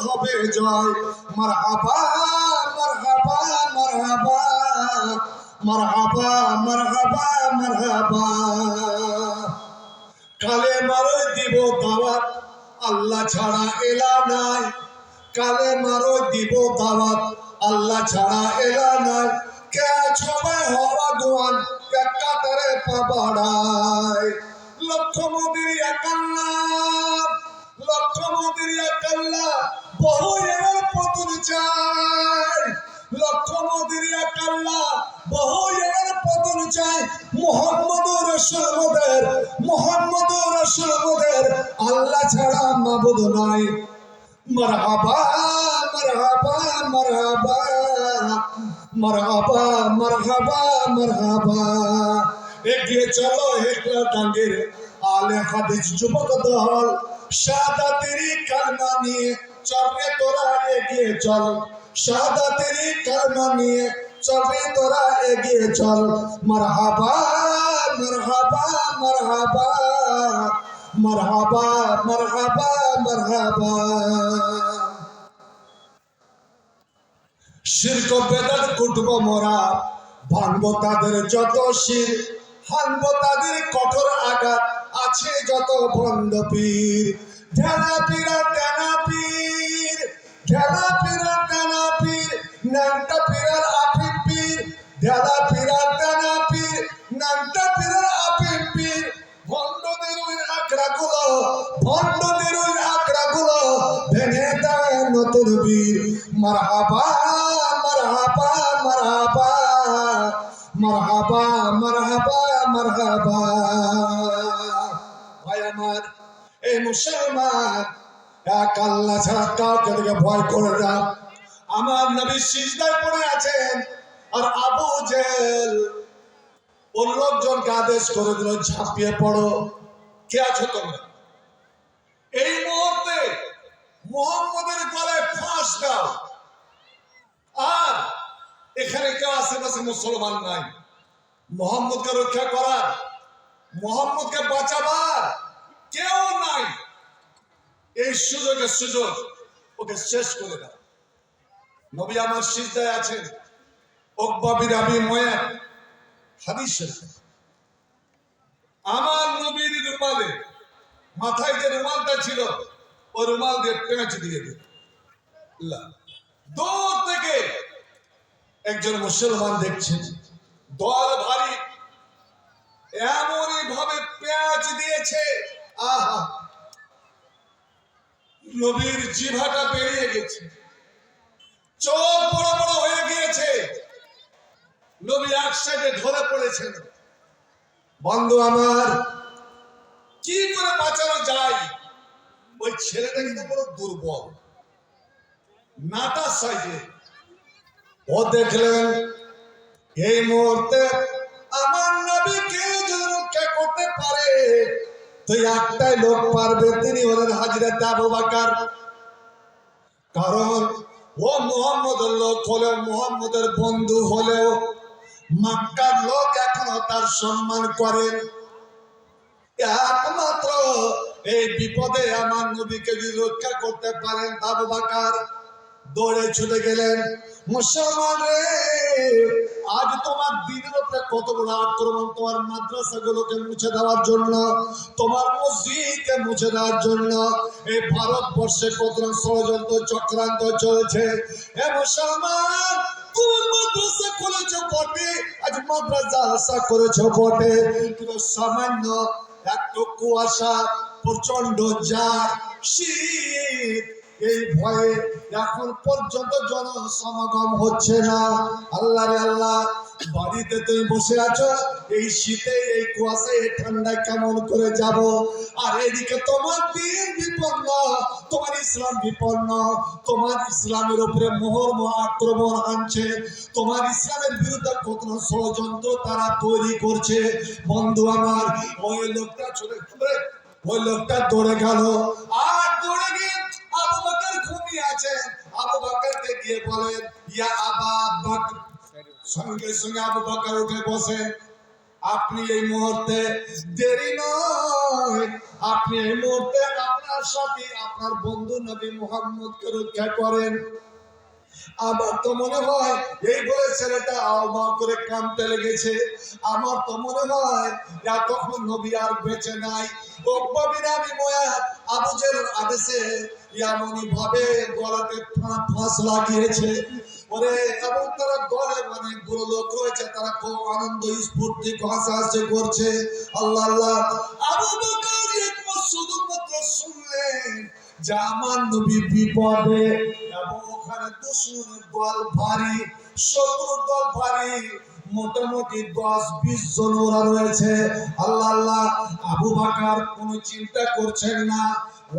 হবে জয়। মারহাবা মারহাবা মারহাবা মারহাবা মারহাবা মারহাবা। কালেমার দিব দাওয়াত, আল্লাহ ছাড়া এলা নাই। কালেমার দিব দাওয়াত, আল্লাহ ছাড়া এলা নাই। কে সবাই হওয়া দোয়ান, কে কাতারে পাবাড়ায়। লক্ষ মোদির এক আল্লাহ, লক্ষ মোদির এক আল্লাহ, বহু এর পতন চাই। লক্ষ মোদির এক আল্লাহ, বহু এর পতন চাই। মুহাম্মদুর রাসূল মোদের, মুহাম্মদুর রাসূল মোদের, আল্লাহ ছাড়া মাবুদ নাই। মারহাবা মারহাবা মারহাবা মারহাবা মারহাবা মারহাবা। এগিয়ে চলো একলা টাঙ্গের আলে হাদিস যুবক দল, শাহাদাতের কালমা নিয়ে চলে তোরা এগিয়ে চল। শাহাদাতের কালমা নিয়ে চলে তোরা এগিয়ে চল। মারহাবা মারহাবা মারহাবা মারহাবা মারহাবা মারহাবা। শিরক বেদাত কুটব মোরা, ভাঙবো তাদের যত শির, হানবো তাদের কঠোর আঘাত, আছে যত ভণ্ড পীর। ঢেলা পীরা তেনা পীর, ঢেলা পীরা তেনা পীর, নামটা পীরার আফিম পীর। ঢেলা পীরা তেনা পীর, নামটা পীরার আফিম পীর। ভণ্ডদের ওই আঁকড়া গুলো, ভণ্ডদের ওই আঁকড়া গুলো ভেঙে দেয় নতুন বীর। মারহাবা মারহাবা মারহাবা মারহাবা মারহাবা মারহাবা। ভাই আমার এই মুসলমান, এক আল্লাহ ছাড়া কাউকে থেকে ভয় করে না। আমার নবী সিজদায় পড়ে আছেন, আর আবু জেহেল ওর লোকজনকে আদেশ করে দিল ঝাঁপিয়ে পড়ো। কে আছো তোমরা? এই মুহূর্তে মুহাম্মদের গলায় ফাঁস দাও। আর এখানে কেউ আশেপাশে মুসলমান নাই। মুহাম্মদকে রক্ষা করার, মুহাম্মদকে বাঁচাবার কেউ নাই। এই সুযোগের সুযোগ ওকে শেষ করে দাও। নবী আমার সিজদায় আছেন। উকবা বিন আবি মুয়াত হাদিস শরীফ, আমার নবীর রুমালে, মাথায় যে রুমালটা ছিল ওই রুমাল দিয়ে পেঁচ দিয়ে দিল। দূর থেকে একজন মুসলমান দেখছেন, দল ভারী, এমনই ভাবে পেঁচ দিয়েছে, আহা, নবীর জিভাটা বেরিয়ে গেছে, চোখ বড় বড় হয়ে গিয়েছে। নবী এক সাইডে ধরে পড়েছেন। বন্ধু আমার, কি করে বাঁচানো যায়? ওই ছেলেটা কিন্তু বড় দুর্বল, নাটা সাইডে। ও দেখলেন এই মুহূর্তে আমার নবীকে যদি রক্ষা করতে পারে তো একটাই লোক পারবে, তিনি হলেন হযরত আবু বকর। কারণ ও মুহাম্মদের লোক হলেও, মুহাম্মদের বন্ধু হলেও মক্কার লোক এখনো তার সম্মান করেন। একমাত্র এই বিপদে আমার নবীকে যদি রক্ষা করতে পারেন আবু বকর দৌড়ে ছুটে গেলেন। মুসলমান রে, আজ তোমার দিনের উপরে কত বড় আক্রমণ! তোমার মাদ্রাসাগুলোকে মুছে দেওয়ার জন্য, তোমার মসজিদকে মুছে দেওয়ার জন্য এই ভারতবর্ষে কত ষড়যন্ত্র চক্রান্ত চলছে। এ মুসলমান, তুমি মাদ্রাসা খুলেছ বটে, আজ মাদ্রাসা আশা করেছ বটে, কিন্তু সামান্য একটু কুয়াশা, প্রচন্ড জার, শীত, এই ভয়ে এখন পর্যন্ত জনসমাগম হচ্ছে না। আল্লাহ রে আল্লাহ, বাড়িতে তুমি বসে আছো, এই শীতে, এই কুয়াশায়, এই ঠান্ডায় কেমন করে যাব? আর এদিকে তোমার দিন বিপন্ন, তোমার ইসলাম বিপন্ন, তোমার ইসলামের উপরে মোহর আক্রমণ আনছে, তোমার ইসলামের বিরুদ্ধে কত ষড়যন্ত্র তারা তৈরি করছে। বন্ধু আমার, ওই লোকটা চলে, ওই লোকটা দৌড়ে গেল, আর দৌড়ে গিয়ে আবু বকর ঘুমিয়ে আছেন। আবু বকরকে গিয়ে বলেন, ইয়া আবা বকর। সঙ্গে সঙ্গে আবু বকর উঠে বসে, আপনি এই মুহূর্তে, দেরি নয়, আপনি এই মুহূর্তে আপনার আপনার সাথে আপনার বন্ধু নবী মুহাম্মদকে রক্ষা করেন। আমার তো মনে হয় এই বলে ছেলেটা আওয়া করে কাঁদতে লেগেছে। আমার তো মনে হয় তখন নবী আর বেঁচে নাই। আবু জেহেল আদেশে এমনই ভাবে গলাতে ফাঁস লাগিয়েছে। ওরে এবং তারা দলে অনেকগুলো লোক রয়েছে, তারা খুব আনন্দ স্ফূর্তি হাসাহাসি করছে। আল্লাহ আল্লাহ। আবু বকর শুধুমাত্র শুনলেন যে আমার নবী বিপদে, এবং ওখানে দুশমনের দল ভারী, শত্রুর দল ভারী, মোটামুটি 10-20 জন ওরা রয়েছে। আল্লাহ আল্লাহ। আবু বকর কোনো চিন্তা করছেন না,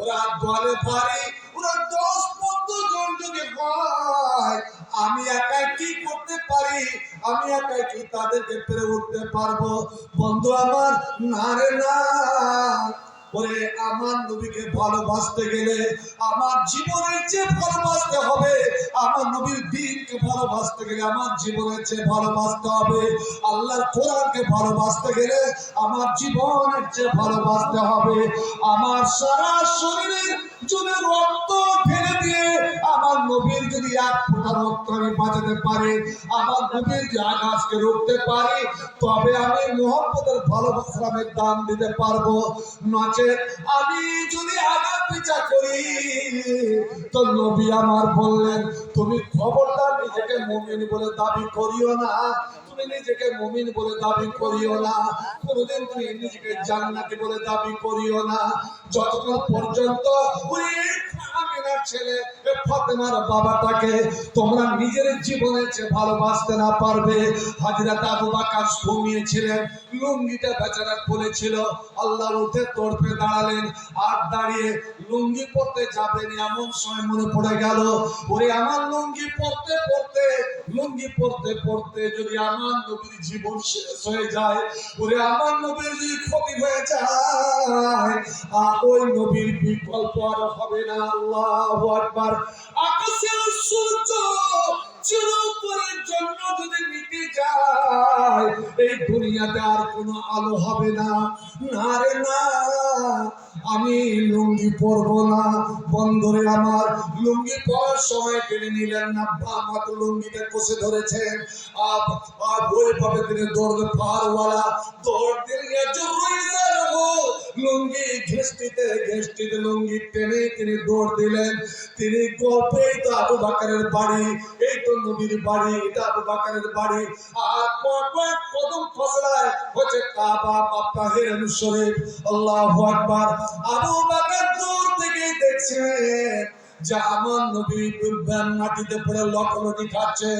ওরা দলে ভারী, ওরা 10-15 জন যদি হয়, আমি একাই কি করতে পারি, আমি একাই কি তাদেরকে পেরে উঠতে পারবো? বন্ধু আমার, না রে না। ওরে আমার নবীকে ভালোবাসতে গেলে আমার জীবনের চেয়ে ভালোবাসতে হবে। আমার নবীর দ্বীনকে ভালোবাসতে গেলে আমার জীবনের চেয়ে ভালোবাসতে হবে। আল্লাহর কোরআনকে ভালোবাসতে গেলে আমার জীবনের চেয়ে ভালোবাসতে হবে। আমার সারা শরীরের যদি রক্ত ঢেলে দিয়ে আমার নবীর যদি এক ফোঁটা রক্ত আমি বাঁচাতে পারি, আমার নবীর যে আকাশকে রুখতে পারি, তবে আমি মুহাম্মদের ভালোবাসার আমি দাম দিতে পারবো। নচেত আমি যদি আঘাত পিছা করি, তো নবী আমার বললেন, তুমি খবরদার নিজেকে মুমিন বলে দাবি করিও না, তুমি নিজেকে মুমিন বলে দাবি করিও না, কোনদিন তুমি নিজেকে জান্নাতি বলে দাবি করিও না, যতক্ষণ পর্যন্ত ওই আমিনার ছেলে ফাতেমার বাবাটাকে তোমরা নিজের জীবনের চেয়ে ভালোবাসতে না পারবে। হযরত আবু বকর ঘুমিয়েছিলেন, লুঙ্গিটা বেচারা খুলেছিল। আল্লাহ উঠে তড়পে দাঁড়ালেন, আর দাঁড়িয়ে লুঙ্গি পরতে যাবেন এমন সময় মনে পড়ে গেল, ওরে আমার লুঙ্গি পরতে পরতে, লুঙ্গি পরতে পরতে যদি আমার নবীর জীবন শেষ হয়ে যায়, ওরে আমার নবীর যদি ক্ষতি হয়ে যায়, আর ওই নবীর বিকল্প আর হবে না। আল্লাহু আকবার। আকাশের সূর্য চিরতরের জন্য যদি মিটে যায়, এই দুনিয়াতে আর কোনো আলো হবে না। না রে না, আমি লুঙ্গি পরবো না। বন্ধুরে আমার, লুঙ্গি পরার সময় কেড়ে নিলেন না, বামাত লুঙ্গিটা কষে ধরেছেন। ওইভাবে তিনি দৌড় পারওয়ালা দৌড় দিলে লুঙ্গি ঘেষ্টিতে ঘেষ্টিতে লুঙ্গি টেনে তিনি দৌড় দিলেন। তিনি গল্পেই তো আবু বকরের বাড়ি, এই তো নবীর বাড়ি, এটা আবু বকরের বাড়ি। আর কয়েক কদম ফসলায় হচ্ছে কাবা বা তাহিরুল শরীফ। আল্লাহু আকবার। আবু বকর দূর থেকে দেখছেন যে আমার নবী মাটিতে পড়ে লটলটি খাচ্ছে,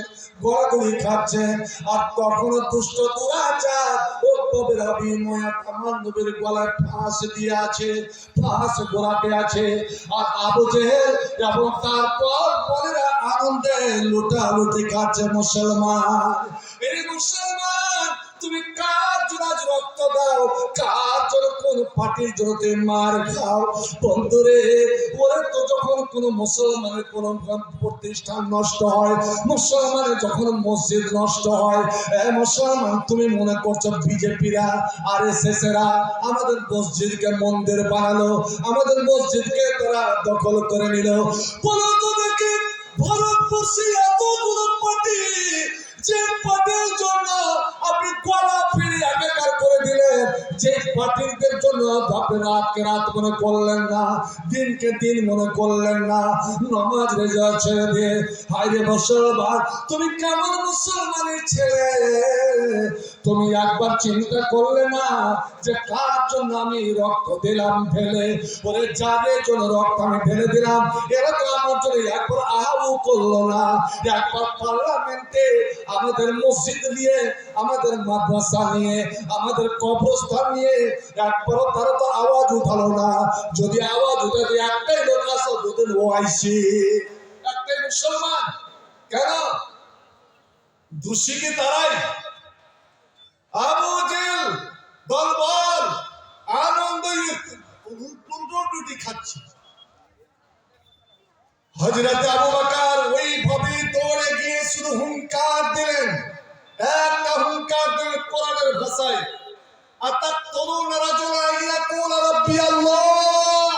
গড়াগড়ি খাচ্ছে, আর তখন দুষ্ট দুরাচার ও কবির অভিনয় আমার নবীর গলায় ফাঁস দিয়ে আছে, ফাঁস গোড়াতে আছে। আর আবু জেহেল এবং তারপর বলেরা আনন্দে লুটালুটি খাচ্ছে। মুসলমান, এই মুসলমান, তুমি কার জন্য রক্ত দাও, কার জন্য কোন পার্টির জন্য তুমি মার খাও? বন্ধুরে, ওরা তো যখন কোন মুসলমানের কোন প্রতিষ্ঠান নষ্ট হয়, মুসলমানের যখন মসজিদ নষ্ট হয়, মুসলমান তুমি মনে করছো বিজেপিরা RSS এরা আমাদের মসজিদকে মন্দির বানালো, আমাদের মসজিদকে তারা দখল করে নিল। বলো তো দেখি, ভারতবর্ষে এতগুলো পার্টি, যে পার্টির জন্য আপনি গলা ফিরে একাকার করে দিলেন, যে পার্টিদের জন্য আপনি রাতকে রাত মনে করলেন না, দিনকে দিন মনে করলেন না, নামাজ রোজা ছেড়ে দিয়ে, হায়রে মুসলমান, তুমি কেমন মুসলমানের ছেলে? তুমি একবার চিন্তা করলে না যে কার জন্য আমি রক্ত দিলাম ফেলে? ওরে যাদের জন্য রক্ত আমি ফেলে দিলাম, এরা তো আমার জন্য একবার আহাও করলো না। একবার পার্লামেন্টে আমাদের মসজিদ নিয়ে, আমাদের মাদ্রাসা নিয়ে, আমাদের কবরস্থান নিয়ে একবারও তারা তো আওয়াজ উঠালো না। যদি আওয়াজ উঠাতে একটাই লোক আসো, দুদিন ওআইসি, একটাই মুসলমান। কেন? দোষী কি তারাই? আবু জেহেল দলবল আনন্দ লুটি খাচ্ছে। হযরত আবু বকর ওইভাবে দৌড়ে গিয়ে শুধু হুঙ্কার দিলেন, একটা হুঙ্কার দিলেন কোরআনের ভাষায়, আতাকতুলুনা রাজুলান ইয়াকুলু রাব্বি আল্লাহ,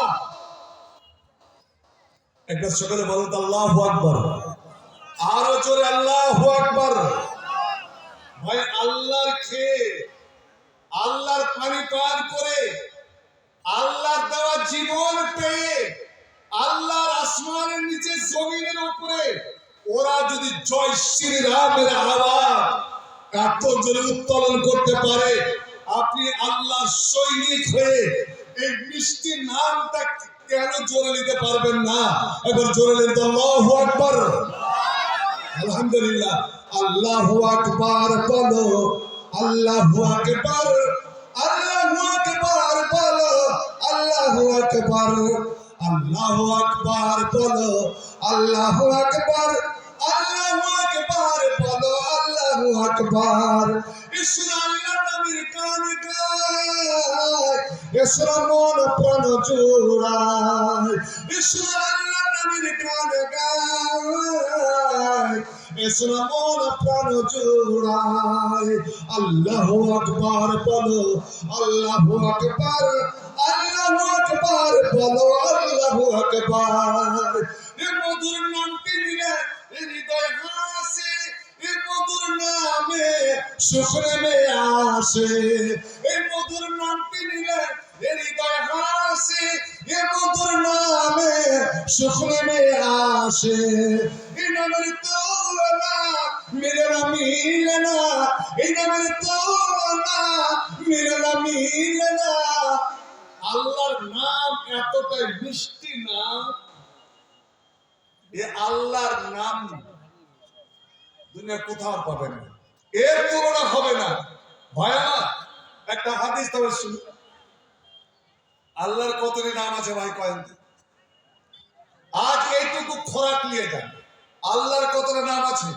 একবার সকলে বলুন তো আল্লাহু আকবার। আরো জোরে আল্লাহু আকবার। ভাই আল্লাহর খেয়ে, আল্লাহর পানি পান করে, আল্লাহর দেওয়া জীবন পেয়ে, আল্লাহর আসমানের নিচে জমিনের উপরে ওরা যদি জয় শ্রীরামের আওয়াজ এত জোরে উত্তোলন করতে পারে, আপনি আল্লাহর সৈনিক হয়ে এই মিষ্টি নামটা কেন জোরে নিতে পারবেন না? এবার জোরে নিতে আল্লাহু আকবার। আলহামদুলিল্লাহ। আল্লাহু আকবার বলো, আল্লাহু আকবার, আল্লাহু আকবার বলো, আল্লাহু আকবার, আল্লাহু আকবার বলো, আল্লাহু আকবার, আল্লাহু আকবার বলো, আল্লাহু আকবার। ঈশ্বর আল্লাহর নামের গান গায়, ঈশ্বর মন প্রাণ জোড়ায়, ঈশ্বর আল্লাহর নামের গান গায়, ঈশ্বর মন প্রাণ জোড়ায়। আল্লাহু আকবার বলো, আল্লাহু আকবার, আল্লাহু আকবার বলো, আল্লাহু আকবার। এই মধুর নামটি নিলে হৃদয় হাসে, এই মধুর নামে সুখ নেমে আসে, এই মধুর নামটি নিলে হৃদয় হাসে, এই মধুর নামে সুখ নেমে আসে। এই নামের তুলনা মিলে না, মিলে না, এই নামের তুলনা মিলে না, মিলে না। আল্লাহর নাম এতটাই মিষ্টি নাম, এ আল্লাহর নাম দুনিয়া কোথাও পাবেন না, এর তুলনা হবে না। ভাইয়া একটা হাদিস তবে শুনুন। আল্লাহর কতটি নাম আছে ভাই কয়েন? আজ এইটুকু খোরাক নিয়ে যান, আল্লাহর কতটা নাম আছে?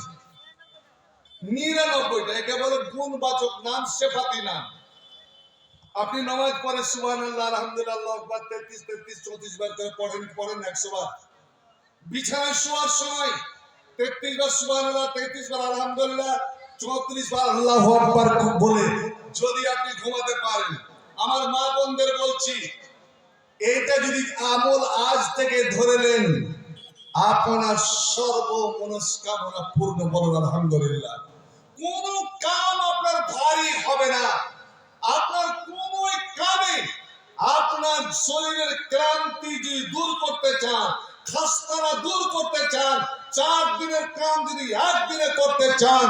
99টা। একে বলে গুণবাচক নাম, সেফাতি নাম। আপনি নামাজ পড়ে সুবহানাল্লাহ, আলহামদুলিল্লাহ, আল্লাহু আকবার 33 34 বার করে পড়েন 100 বার। বিছানায় শোয়ার সময় 33 বার সুবহানাল্লাহ, 33 বার আলহামদুলিল্লাহ, 34 বার আল্লাহু আকবার বলে যদি আপনি ঘুমাতে পারেন, আমার মা বোনদের বলছি, এইটা যদি আমল আজ থেকে ধরে নেন, আপনার সর্ব মনস্কামনা পূর্ণ। বলুন আলহামদুলিল্লাহ। কোন কাম আপনার ভারী হবে না। আপনার কোন কামে আপনার শরীরের ক্লান্তি যদি দূর করতে চান, খাস্তানা দূর করতে চান, 4 দিনের কাম যদি 1 দিনে করতে চান,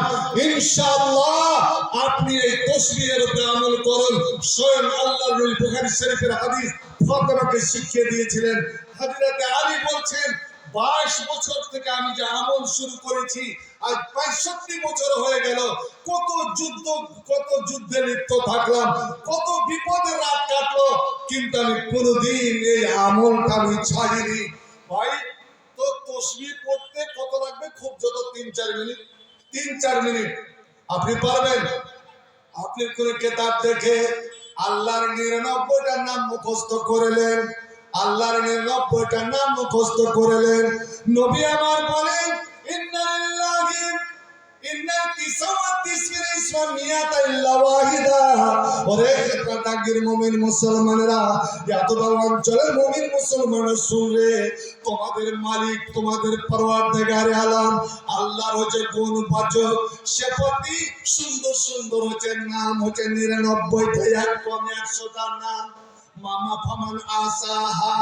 ইনশাআল্লাহ আপনি এই তাসবিহের উপরে আমল করুন। স্বয়ং আল্লাহর নবী বুখারী শরীফের হাদিস ফাতেমাকে শিখিয়ে দিয়েছিলেন। হযরত আলী বলছেন, 22 বছর থেকে আমি যে আমল শুরু করেছি, আজ 65 বছর হয়ে গেল। কত যুদ্ধে লিপ্ত থাকলাম, কত বিপদের রাত কাটলো, কিন্তু আমি কোনোদিন এই আমলটা আমি ছাড়িনি। ভাই তো তাসবিহ পড়তে কত লাগবে? খুব যত 3-4 মিনিট, 3-4 মিনিট আপনি পারবেন। আপনি কোন কিতাব দেখে আল্লাহর 99টা নাম মুখস্থ করলেন, আল্লাহর 99টা নাম মুখস্থ করলেন। নবী আমার বলেন, ইন্না লিল্লাহি ইন্না 99 ইসলাম মিয়াতা ইল্লা ওয়াহিদা। ওরে কাটাগির মুমিন মুসলমানেরা, এতটা অঞ্চলের মুমিন মুসলমানরা শুনলে, তোমাদের মালিক, তোমাদের পরওয়ারদিগারে আলম আল্লাহর হচ্ছে গুণবাচক সেফাতি সুন্দর সুন্দর হচ্ছে নাম হচ্ছে 99টা, এক কম 100টা নাম। মামা ফামান আসাহা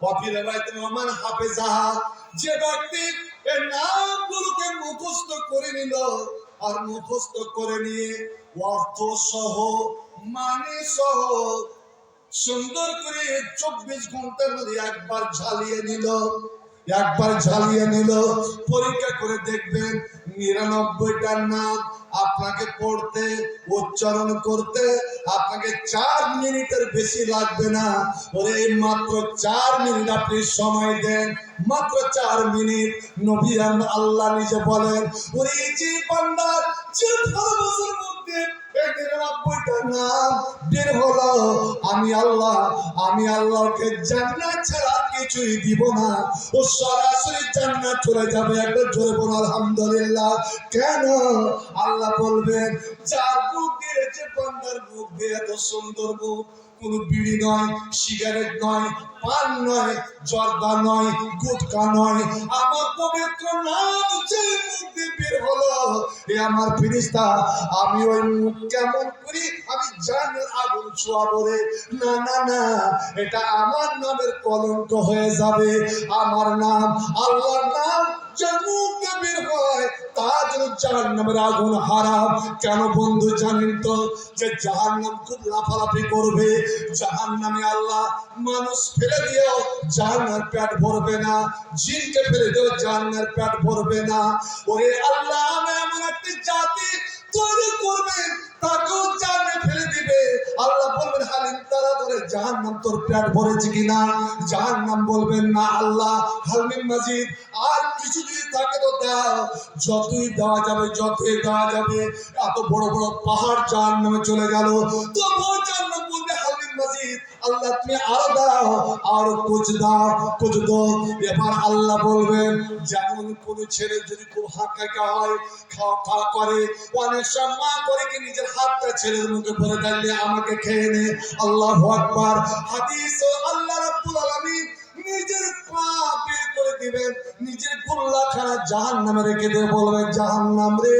ওয়াফি রিওয়ায়াত ওমান হাফিজাহা। যে ব্যক্তি এই নামগুলোকে মুখস্থ করে নিল, আর মুখস্থ করে নিয়ে অর্থ সহ মানে সহ সুন্দর করে 24 ঘন্টার মধ্যে একবার ঝালিয়ে নিল, পরীক্ষা করে দেখবেন 99টা নাম আপনাকে পড়তে, উচ্চারণ করতে আপনাকে 4 মিনিটের বেশি লাগবে না। ওরে মাত্র 4 মিনিট আপনি সময় দেন, মাত্র 4 মিনিট। নবী আল্লাহ নিজে বলেন, ওরে যে বান্দা যে ভালোবাসার মধ্যে 99টা নাম বের হলো, আমি আল্লাহকে জান্নাত ছাড়া কিছুই দিব না, ও সরাসরি জান্নাত চলে যাবে। একবার জোরে বলুন আলহামদুলিল্লাহ। কেন? আল্লাহ বলবেন, যার মুখ দিয়ে, যে বান্দার মুখ দিয়ে এত সুন্দর মুখ, কোনো বিড়ি নয়, সিগারেট নয়, পান নয়, জর্দা নয়, গুটকা নয়। আমার পবিত্র নাম যে মুখ দিয়ে বের হলো, এ আমার ফেরেশতা, আমি ওই মুখ কেমন করি আমি জাহান্নামের আগুন ছোঁয়াবো রে? না না না, এটা আমার নামের কলঙ্ক হয়ে যাবে। আমার নাম, আল্লাহর নাম যে মুখ দিয়ে বের হয় তার জন্য জাহান্নামের আগুন হারাম। কেন বন্ধু জানেন তো? যে জাহান্নাম খুব লাফালাফি করবে। জাহান্নামে আল্লাহ মানুষ ফেলে দিয়েও জাহান্নামের পেট ভরবে না, জিনকে ফেলে দিয়েও জাহান্নামের পেট ভরবে না। ওরে আল্লাহ এমন একটি জাতি তৈরি করবেন তাকেও জাহান্নামে ফেলে দিবে। আল্লাহ বলবেন হালিম তারা ধরে জাহান্নাম তোর পেট ভরেছে কিনা? জাহান্নাম বলবেন না আল্লাহ হালিম মাজিদ আর কিছু যদি থাকে তো দাও। যতই দেওয়া যাবে, যতই দেওয়া যাবে। এত বড় বড় পাহাড় জাহান্নামে চলে গেল, তবুও জাহান্নাম বলবে হালিম মাজিদ আল্লাহ তুমি আরো দাও, আরো কুছ দাও, কুছ দো। এবার আল্লাহ বলবেন যেমন কোন ছেলে যদি খুব হাঁকাকা হয়, খাওয়া খাওয়া করে, অনেক সময় মা করে কি নিজের হাতটা ছেলের মুখে ভরে দিলে আমাকে খেয়ে নে। আল্লাহু আকবার। হাদিস আল্লাহ রাব্বুল আলামিন নিজের পা বের করে দিবেন, নিজের গোল্লাখানা জাহান্নামে রেখে দিয়ে বলবেন জাহান্নাম রে,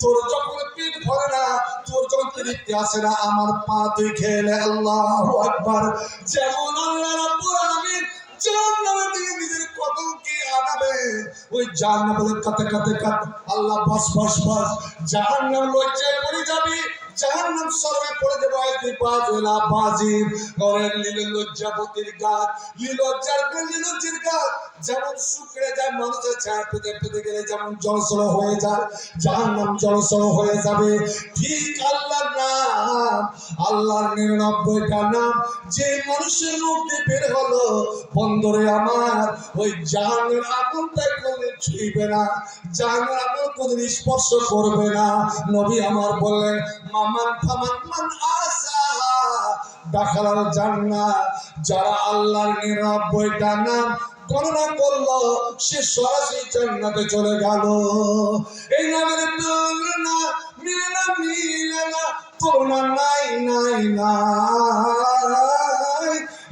তোর যখন পেট ভরে না, তোর যখন তৃপ্তি আসে না, আমার পা তুই খেয়ে নে। আল্লাহু আকবার। যেমন আল্লাহ রাব্বুল আলামিন জাহান্নামের দিকে নিজের কদমকে আনাবে, ওই জাহান্নামের কাতে কাতে কাতে আল্লাহ বাস বাস বাস জাহান্নাম লজ্জায় পড়ে যাবে। জাহান্নাম সর্বে পড়ে যাবে তুই বাজলা বাজিব করেন লীল লজ্জাবতীর গাছ, লীলজ্জার গাছ যেমন শুকরে যায়, মানুষের ছায়া পেতে পেতে গেলে যেমন জলসল হয়ে যায়, জাহান্নাম জলসল হয়ে যাবে। ঠিক আল্লাহর নাম, আল্লাহর 99টা নাম যে মানুষের মুখ দিয়ে বের হলো, বন্ধুরে আমার, ওই জাহান্নামের আগুনটা কোনদিন ছুঁইবে না, জাহান্নামের আগুন কোনদিন স্পর্শ করবে না। নবী আমার বললেন মামান ফামান মান আসা দাখালাল জান্নাত, যারা আল্লাহর 99টা নাম গণনা করলো সে সরাসরি জান্নাতে চলে গেল। এই নামের তুলনা মিলে না, মিলে না, তুলনা নাই নাই নাই।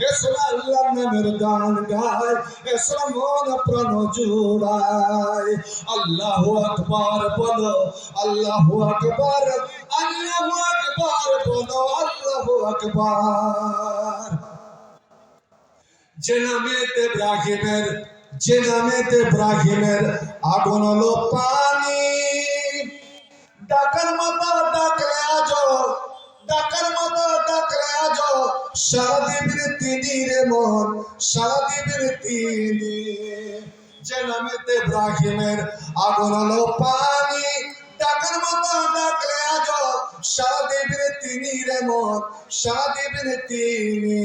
এসরা আল্লাহর নামের গান গায়, এসরা মন প্রাণ জুড়ায়। আল্লাহু আকবার বলো, আল্লাহু আকবার, আল্লাহু আকবার বলো, আল্লাহু আকবার। যে নামেতে ইব্রাহিমের আগুন হলো পানি, ডাকার মাথা ডাকলে আজো, ডাকার মাথা ডাকলে আজো, সারা দিবেন তিনি রে মন, সারা দিবেন তিনি। যে নামেতে ইব্রাহিমের আগুন হলো পানি, ডাকার মাথা ডাকলে আজো, সারা দিবেন তিনি রে মন, সারা দিবেন তিনি।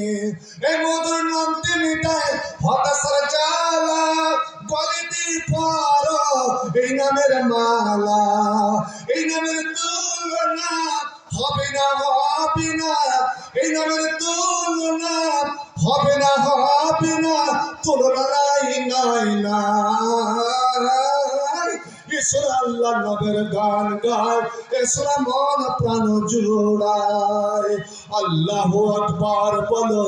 এই মধুর নামটি মিটায় হতাশার জ্বালা, গলিতে পড়ো এই নামের মালা। এই নামের তুলনা হবে না, হবে না, এই নামের তুলনা হবে না, হবে না, তুলনা নাই নাই নাই। ঈশ্বর আল্লাহ নবের গান গায়, ঈশ্বর মন প্রাণ জুড়ায়। আল্লাহু আকবার বলো,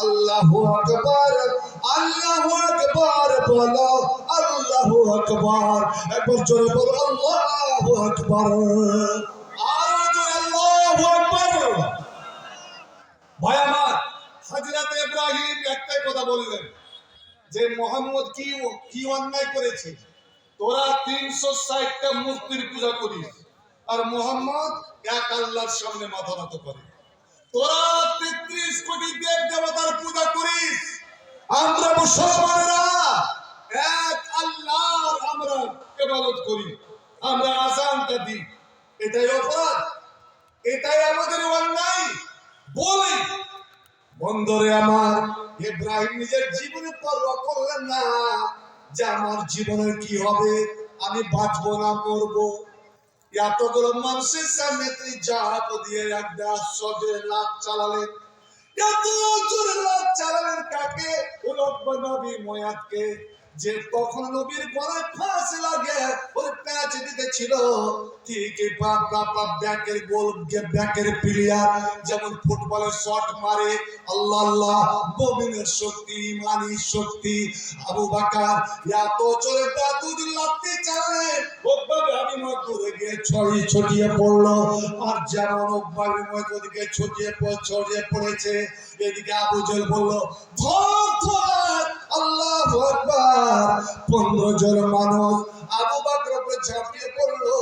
আল্লাহু আকবার, আল্লাহু আকবার বলো, আল্লাহু আকবার। একবার জোরে বলো আল্লাহু আকবার, আল্লাহু আকবার। ভাই আমার, হযরত ইব্রাহিম একটাই কথা বললেন যে মোহাম্মদ কি অন্যায় করেছে? তোরা 360টা মূর্তির পূজা করিস আর মোহাম্মদ এক আল্লাহর সামনে মাথা নত করে। তোরা 33 কোটি দেব দেবতার পূজা করিস, আমরা মুসলমানেরা এক আল্লাহর আমরা ইবাদত করি, আমরা আযানটা দিই। এটাই অপরাধ, এটাই আমাদের অন্যায় বলি। বন্ধুরে আমার, ইব্রাহিম নিজের জীবনে পরোয়া করলেন না যে আমার জীবনের কি হবে, আমি বাঁচবো না মরবো। এতগুলো মানুষের সামনে তুই জাহাজ দিয়ে একটা সজে লাখ চালালেন, এত জোরে লাখ চালালেন কাকে? নবী মুহাম্মদকে। যে তখন নবীর গলায় ফাঁস লাগে ওই প্যাচ দিতেছিল, ঠিক ব্যাকের গোল ব্যাকের প্লেয়ার যেমন ফুটবলের শট মারে, আল্লাহ আল্লাহ মুমিনের শক্তি, ইমানি শক্তি। আবু বকর এত জোরে বাতুল লাগতে চায়, ওভাবে আমি দূরে গিয়ে ছড়িয়ে পড়লো। আর যেমন ওভাবে ওদিকে ছড়িয়ে পড়েছে, এদিকে আবু জেল বললো ধর ধর, আল্লাহু আকবার। 15 জন মানুষ আবু বকরের উপরে ঝাঁপিয়ে পড়লো।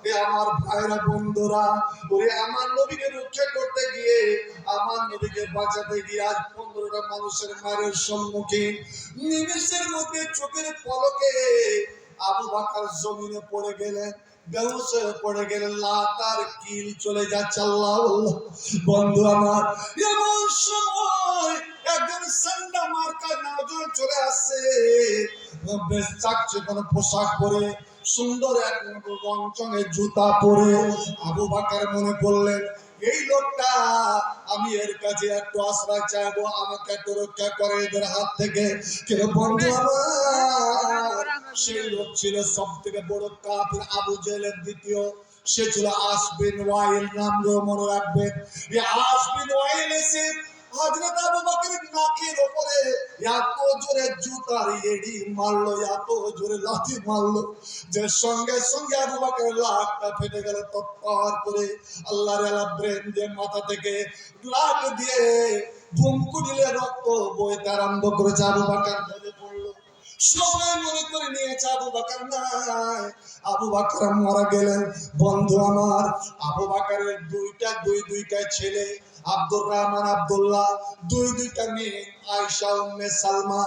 এ আমার ভাইরা বন্ধুরা, ওরে আমার নবীকে রক্ষা করতে গিয়ে, আমার নবীকে বাঁচাতে গিয়ে আজ 15টা মানুষের মারের সম্মুখীন। নিমেষের মধ্যে চোখের পলকে আবু বকর জমিনে পড়ে গেলেন, বেহুশ হয়ে পড়ে গেলেন, লাতার কিল চলে যাচ্ছে। আল্লাহ বন্ধু আমার, এমন সময় একজন সান্ডা মার্কা নজর চলে আসছে, বেশ চাকচিক্য পোশাক পরে, সুন্দর এক রংচঙের জুতা পরে। আবু বকর মনে করলেন এই লোকটা, আমি এর কাছে একটু আশ্রয় চাইবো, আমাকে একটু রক্ষা করে এদের হাত থেকে। কিন্তু বন্ধু আমার, সেই লোক ছিল সব থেকে বড় কাফির, আবু জেহেলের দ্বিতীয়। সে ছিল আস বিন ওয়াইল, নাম মনে রাখবেন। এই আস বিন ওয়াইল এসে হযরত আবু বকরের নাকের উপরে এত জোরে জুতার এড়ি মারলো, এত জোরে লাথি মারলো যে সঙ্গে সঙ্গে আবু বকরের লাকটা ফেটে গেল। তৎপর করে আল্লাহর আলা ব্রেন দিয়ে মাথা থেকে লাক দিয়ে ধুমকু দিলে রক্ত বইতে আরম্ভ করেছে। আবু বকর ঢলে পড়লো। সবাই মনে করে নিয়েছে আবু বকর নাই, আবু বকর মারা গেলেন। বন্ধু আমার, আবু বকরের দুইটা ছেলে, আব্দুর রহমান, আব্দুল্লাহ, দুইটা মেয়ে, আয়েশা, উম্মে সালমা।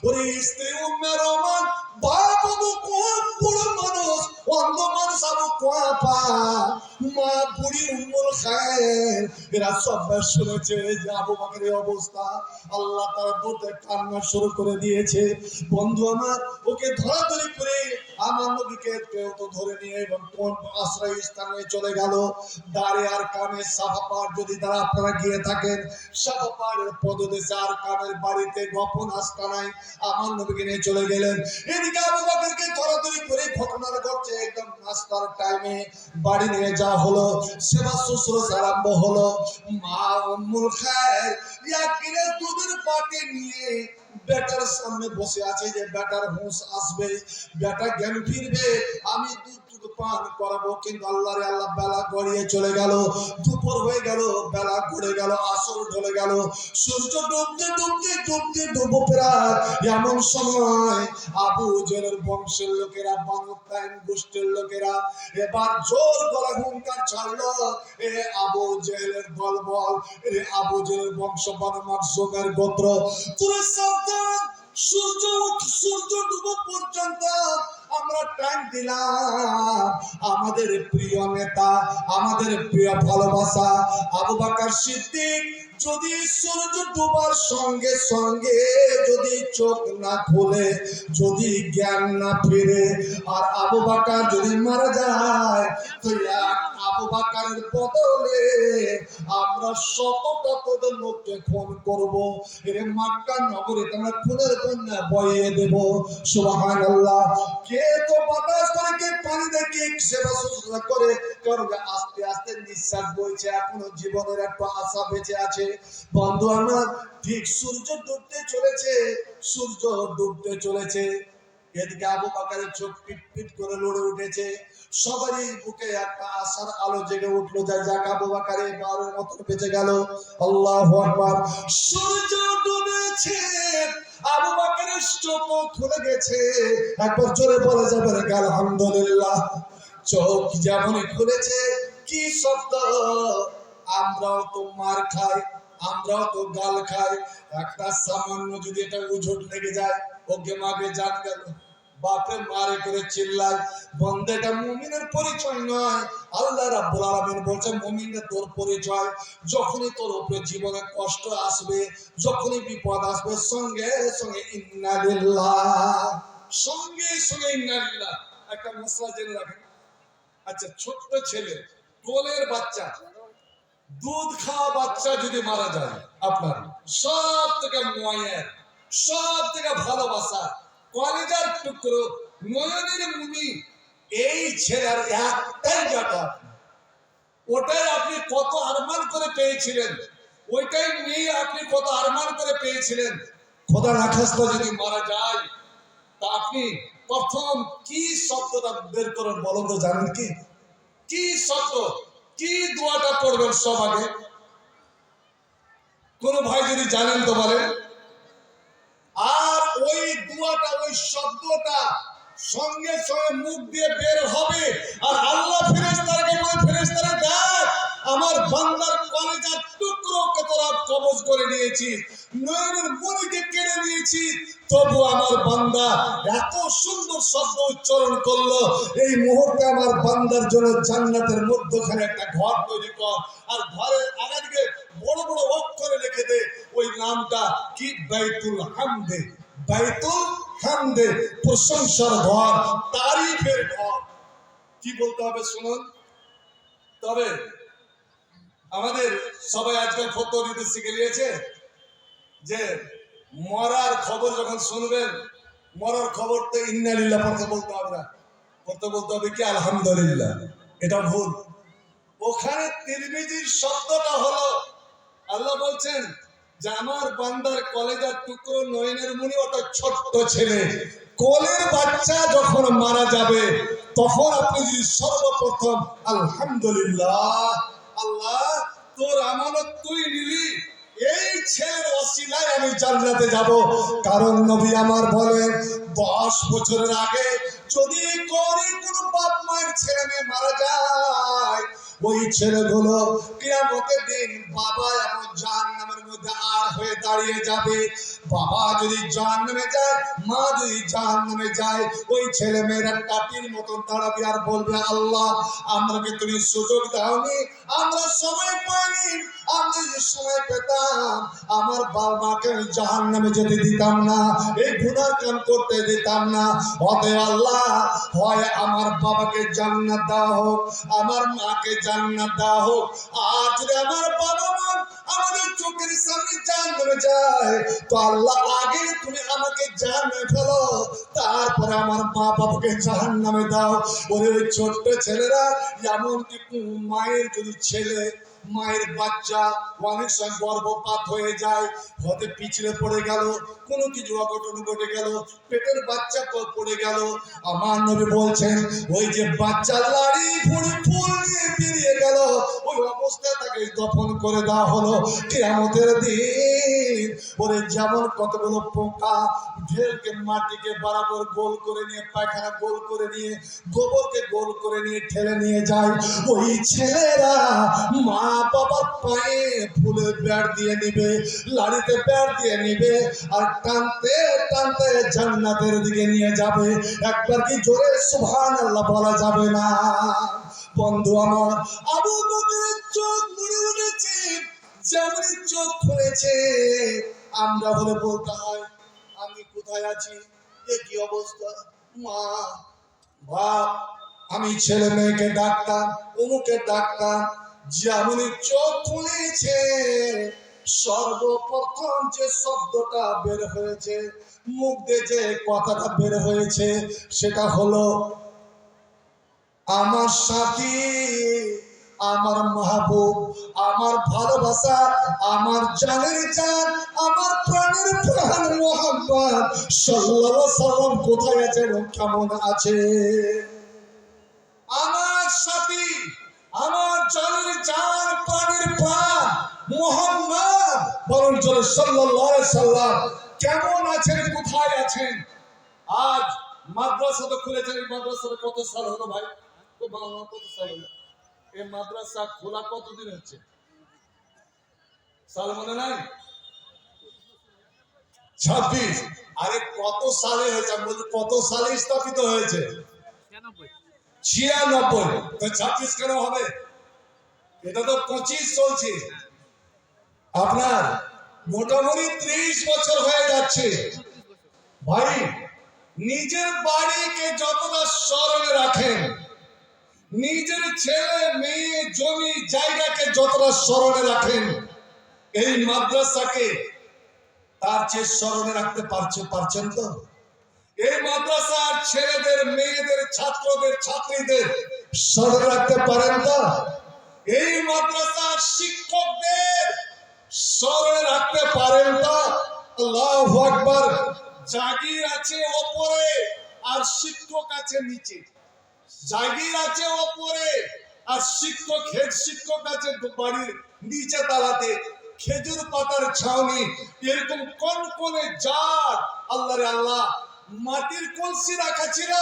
ওরে স্ত্রী উম্মে রহমান, বাপ আবু কোয়া মানুষ, অন্ধ মানুষ আবু কোয়াপা, মা বুড়ি উম্মুল খায়ের। এরা সব শুনেছে যে আবু বকরের অবস্থা। আল্লাহ তার দুধে কান্না শুরু করে দিয়েছে। বন্ধু আমার, ওকে ধরাধরি করে আমার নবীকে কেউ তো ধরে নিয়ে এবং কোন আশ্রয় স্থানে চলে গেল। দাঁড়ে আর কামে সাফা পাহাড়, যদি তারা আপনারা গিয়ে থাকেন, সাফা পাহাড়ের পদদেশে আর কামের বাড়িতে গোপন আস্তানায় আমার নবীকে নিয়ে চলে গেলেন। এদিকে আবু বকরকে ধরাধরি করে ঘটনাটা ঘটছে, একদম নাস্তার টাইমে বাড়ি নিয়ে যাওয়া হলো, সেবা শুশ্রূষা আরম্ভ হলো। মা উম্মুল খায়ের এক গিলাস দুধের পাটি নিয়ে বেটার সামনে বসে আছে যে বেটার হুঁশ আসবে, বেটা জ্ঞান ফিরবে, আমি দুধ পান করাবো। কিন্তু আল্লাহরে আল্লাহ, বেলা গড়িয়ে চলে গেল, দুপুর হয়ে গেল, বেলা ঘুরে গেল, আসর ঢলে গেল, সূর্য ডুবতে ডুবো প্রায়। এমন সময় আবু জেহেলের বংশের লোকেরা, বানু তাইম গোষ্ঠীর লোকেরা এবার জোর গলা হুঙ্কার ছাড়লো, এ আবু জেহেলের দলবল, এ আবু জেহেলের বংশ, বানু মাখজুমের গোত্র, তোরা সাবধান, সূর্য ডুবো পর্যন্ত আমরা টাইম দিলাম। আমাদের প্রিয় নেতা, আমাদের প্রিয় ভালোবাসা আবু বকর সিদ্দিক যদি সূর্য ডুবার সঙ্গে সঙ্গে যদি চোখ না খোলে, যদি জ্ঞান না ফিরে, আর আবু বকর যদি মারা যায়, তো এক আবু বকরের বদলে আমরা শত লোককে খুন করব। এর মক্কা নগরে আমরা খুনের বন্যা বইয়ে দেব। সুবহানাল্লাহ। কে তো বাতাস করে, কে পানি দেয়, কে সেবা শুশ্রূষা করে, কারণ আস্তে আস্তে নিঃশ্বাস বইছে, এখনো জীবনের একটা আশা বেঁচে আছে। বন্ধু আমার, ঠিক সূর্য ডুবতে চলেছে। এদিকে আবু বকরের চোখ পিট করে লড়ে উঠেছে। সবারই বুকে একটা আশার আলো জেগে উঠলো, যাক আবু বকর এবারের মতো বেঁচে গেল। আল্লাহু আকবার। সূর্য ডুবেছে, আবু বকরের চোখ খুলে গেছে। একবার জোরে বলে যাবে আলহামদুলিল্লাহ। চোখ যেমনই খুলেছে, কি শব্দ! আমরাও তো মার খাই, আমরাও তো গাল খাই। একটা সামান্য যদি এটা উঝট লেগে যায়, ওকে মাগে জান গেল, বাপে মারে করে চিল্লায়। বন্ধু, এটা মুমিনের পরিচয় নয়। আল্লাহ রাব্বুল আলামিন বলছেন, মুমিনের তোর পরিচয়, যখনই তোর উপরে জীবনে কষ্ট আসবে, যখনই বিপদ আসবে, সঙ্গে সঙ্গে ইন্না লিল্লাহ, সঙ্গে সঙ্গে ইন্না লিল্লাহ। একটা মশলা জেনে রাখেন। আচ্ছা, ছোট্ট ছেলে, কোলের বাচ্চা, দুধ খাওয়া বাচ্চা যদি মারা যায়, আপনার সব থেকে মায়ের, সব থেকে ভালোবাসা কলেজার টুকরো, নয়নের মুনি, এই ছেলের একটাই জায়গা, ওটাই আপনি কত আরমান করে পেয়েছিলেন, ওইটাই মেয়ে আপনি কত আরমান করে পেয়েছিলেন। খোদা রাখাস্তা যদি মারা যায় তা আপনি প্রথম কি শব্দটা বের করেন বলুন তো, জানেন কি? কি শব্দ, কি দোয়াটা পড়বেন সব আগে? কোন ভাই যদি জানেন তো বলেন। আর ওই দোয়াটা, ওই শব্দটা সঙ্গে সঙ্গে মুখ দিয়ে বের হবে, আর আল্লাহ ফেরেশতাকে বলে, ফেরেশতারা দেখ, আমার বান্দার কলেজার টুকরোকে তোরা কবজ করে নিয়েছিস, নয়নের মনিকে কেড়ে নিয়েছিস, তবু আমার বান্দা এত সুন্দর শব্দ উচ্চারণ করলো। এই মুহূর্তে আমার বান্দার জন্য জান্নাতের মধ্যখানে একটা ঘর তৈরি কর, আর ঘরের আগাদিকে বড় বড় অক্ষরে লিখে দে ওই নামটা কি, বাইতুল হামদে। বাইতুল হামদে, প্রশংসার ঘর, তারিফের ঘর। কি বলতে হবে শুনুন। তবে আমাদের সবাই আজকাল ফটো দিতে শিখে নিয়েছে যে মরার খবর যখন শুনবেন, মরার খবর তো ইন্না লিল্লাহ পড়তে বলতে হবে না, পড়তে বলতে হবে কি আলহামদুলিল্লাহ। এটা ভুল। ওখানে তিরমিজির শব্দটা হলো, আল্লাহ বলছেন যে আমার বান্দার কলেজার টুকরো, নয়নের মনি, ওটা ছোট্ট ছেলে, কোলের বাচ্চা যখন মারা যাবে তখন আপনি যদি সর্বপ্রথম আলহামদুলিল্লাহ, আল্লাহ তোর আমানত তুই নিলি, এই ছেলের ওসিলায় আমি জান্নাতে যাব। কারণ নবী আমার বলেন 10 বছরের আগে যদি কোনো বাপ মায়ের ছেলে মেয়ে মারা যায়, ওই ছেলেগুলো কিয়ামতের দিন বাবা এমন জাহান্নামের মধ্যে আর হয়ে দাঁড়িয়ে যাবে। বাবা যদি জাহান্নামে যায়, মা যদি জাহান্নামে যায়, ওই ছেলে মেয়েরা কাটির মতন দাঁড়াবে আর বলবে, আল্লাহ আমাকে তুমি সুযোগ দাওনি, আমরা সময় পাইনি, আমরা যে সময় পেতাম আমার বাবাকে জাহান্নামে যেতে দিতাম না, এই গুনার কাম করতে দিতাম না। অতএব আল্লাহ, হয় আমার বাবাকে জান্নাত দেওয়া হোক, আমার মাকে জান্নাত দেওয়া হোক, আর যদি আমার বাবা মা আমাদের চোখের সামনে জাহান্নামে যায় তো আল্লাহ আগে তুমি আমাকে জাহান্নামে ফেলো, তারপরে আমার মা বাবাকে জাহান্নামে দাও। ওরে ছোট্ট ছেলেরা, এমনকি মায়ের যদি ছেলে, মায়ের বাচ্চা অনেক সময় গর্ভপাত হয়ে যায়, হতে পিছলে পড়ে গেল, কোনো কিছু অঘটন ঘটে গেল, পেটের বাচ্চা পড়ে গেল, আমার নবী বলছেন ওই যে বাচ্চা লাড়ি ফুড়ি ফুল নিয়ে বেরিয়ে গেল, ওই অবস্থা তাকে দফন করে দেওয়া হলো। কিয়ামতের দিন ওরে যেমন কতগুলো পোকা ঢেলকে মাটিকে বরাবর গোল করে নিয়ে, পায়খানা গোল করে নিয়ে, গোবরকে গোল করে নিয়ে ঠেলে নিয়ে যায়, ওই ছেলেরা মা বাবার পায়ে ফুলের ব্যাট দিয়ে নিবে, লাড়িতে ব্যাট দিয়ে নিবে, আর টানতে টানতে জান্নাতের দিকে নিয়ে যাবে। একবার কি জোরে সুবহানাল্লাহ বলা যাবে না? বন্ধু আমার, আবু বকরের চোখ মুড়ে উঠেছে, যেমন চোখ খুলেছে আমরা হলে বলতে হয় আমি কোথায় আছি, এ কি অবস্থা, মা বাপ, আমি ছেলে মেয়েকে ডাকতাম, অমুকে ডাকতাম, যেমনই চোখ খুলেছে সর্বপ্রথম যে শব্দটা বের হয়েছে, মুখ দিয়ে যে কথাটা বের হয়েছে, সেটা হলো আমার সাথী, আমার মাহবুব, আমার ভালোবাসা, আমার জানের জান, আমার প্রাণের প্রাণ মুহাম্মদ সাল্লাল্লাহু আলাইহি সাল্লাম কোথায় আছে এবং কেমন আছে? আমার সাথী, আমার জানের জান, প্রাণের প্রাণ মুহাম্মদ বলুন চলে সাল্লাল্লাহু আলাইহি সাল্লাম কেমন আছেন, কোথায় আছেন? আজ মাদ্রাসা তো খুলেছেন, এই মাদ্রাসার কত সাল হলো ভাই? তো বাংলা কত সাল হলো? এই মাদ্রাসা খোলা কতদিন হচ্ছে? সাল মনে নাই? 26। আরে কত সালে হয়েছে? কত সালে স্থাপিত হয়েছে? 96। তো 26 কেন হবে? এটা তো 25 চলছে। আপনার মোটামুটি 30 বছর হয়ে যাচ্ছে ভাই। নিজের বাড়িকে যতটা স্মরণে রাখেন, নিজের ছেলে মেয়ে জমি জায়গাকে যতটা স্মরণে রাখেন, এই মাদ্রাসাকে তার চেয়ে স্মরণে রাখতে পারছেন তো? এই মাদ্রাসার ছেলেদের, মেয়েদের, ছাত্রদের, ছাত্রীদের স্মরণ রাখতে পারেন তো? এই মাদ্রাসার শিক্ষকদের স্মরণ রাখতে পারেন তো? আল্লাহু আকবার। জাগির আছে ওপরে আর শিক্ষক আছে নিচে। জাগির আছে ওপরে আর শিক্ষক, হেড শিক্ষক আছে বাড়ির নিচে তালাতে, খেজুর পাতার ছাউনি। এরকম কোন কোনে জাত আল্লাহ রে আল্লাহ, মাটির কলসি রাখা ছিল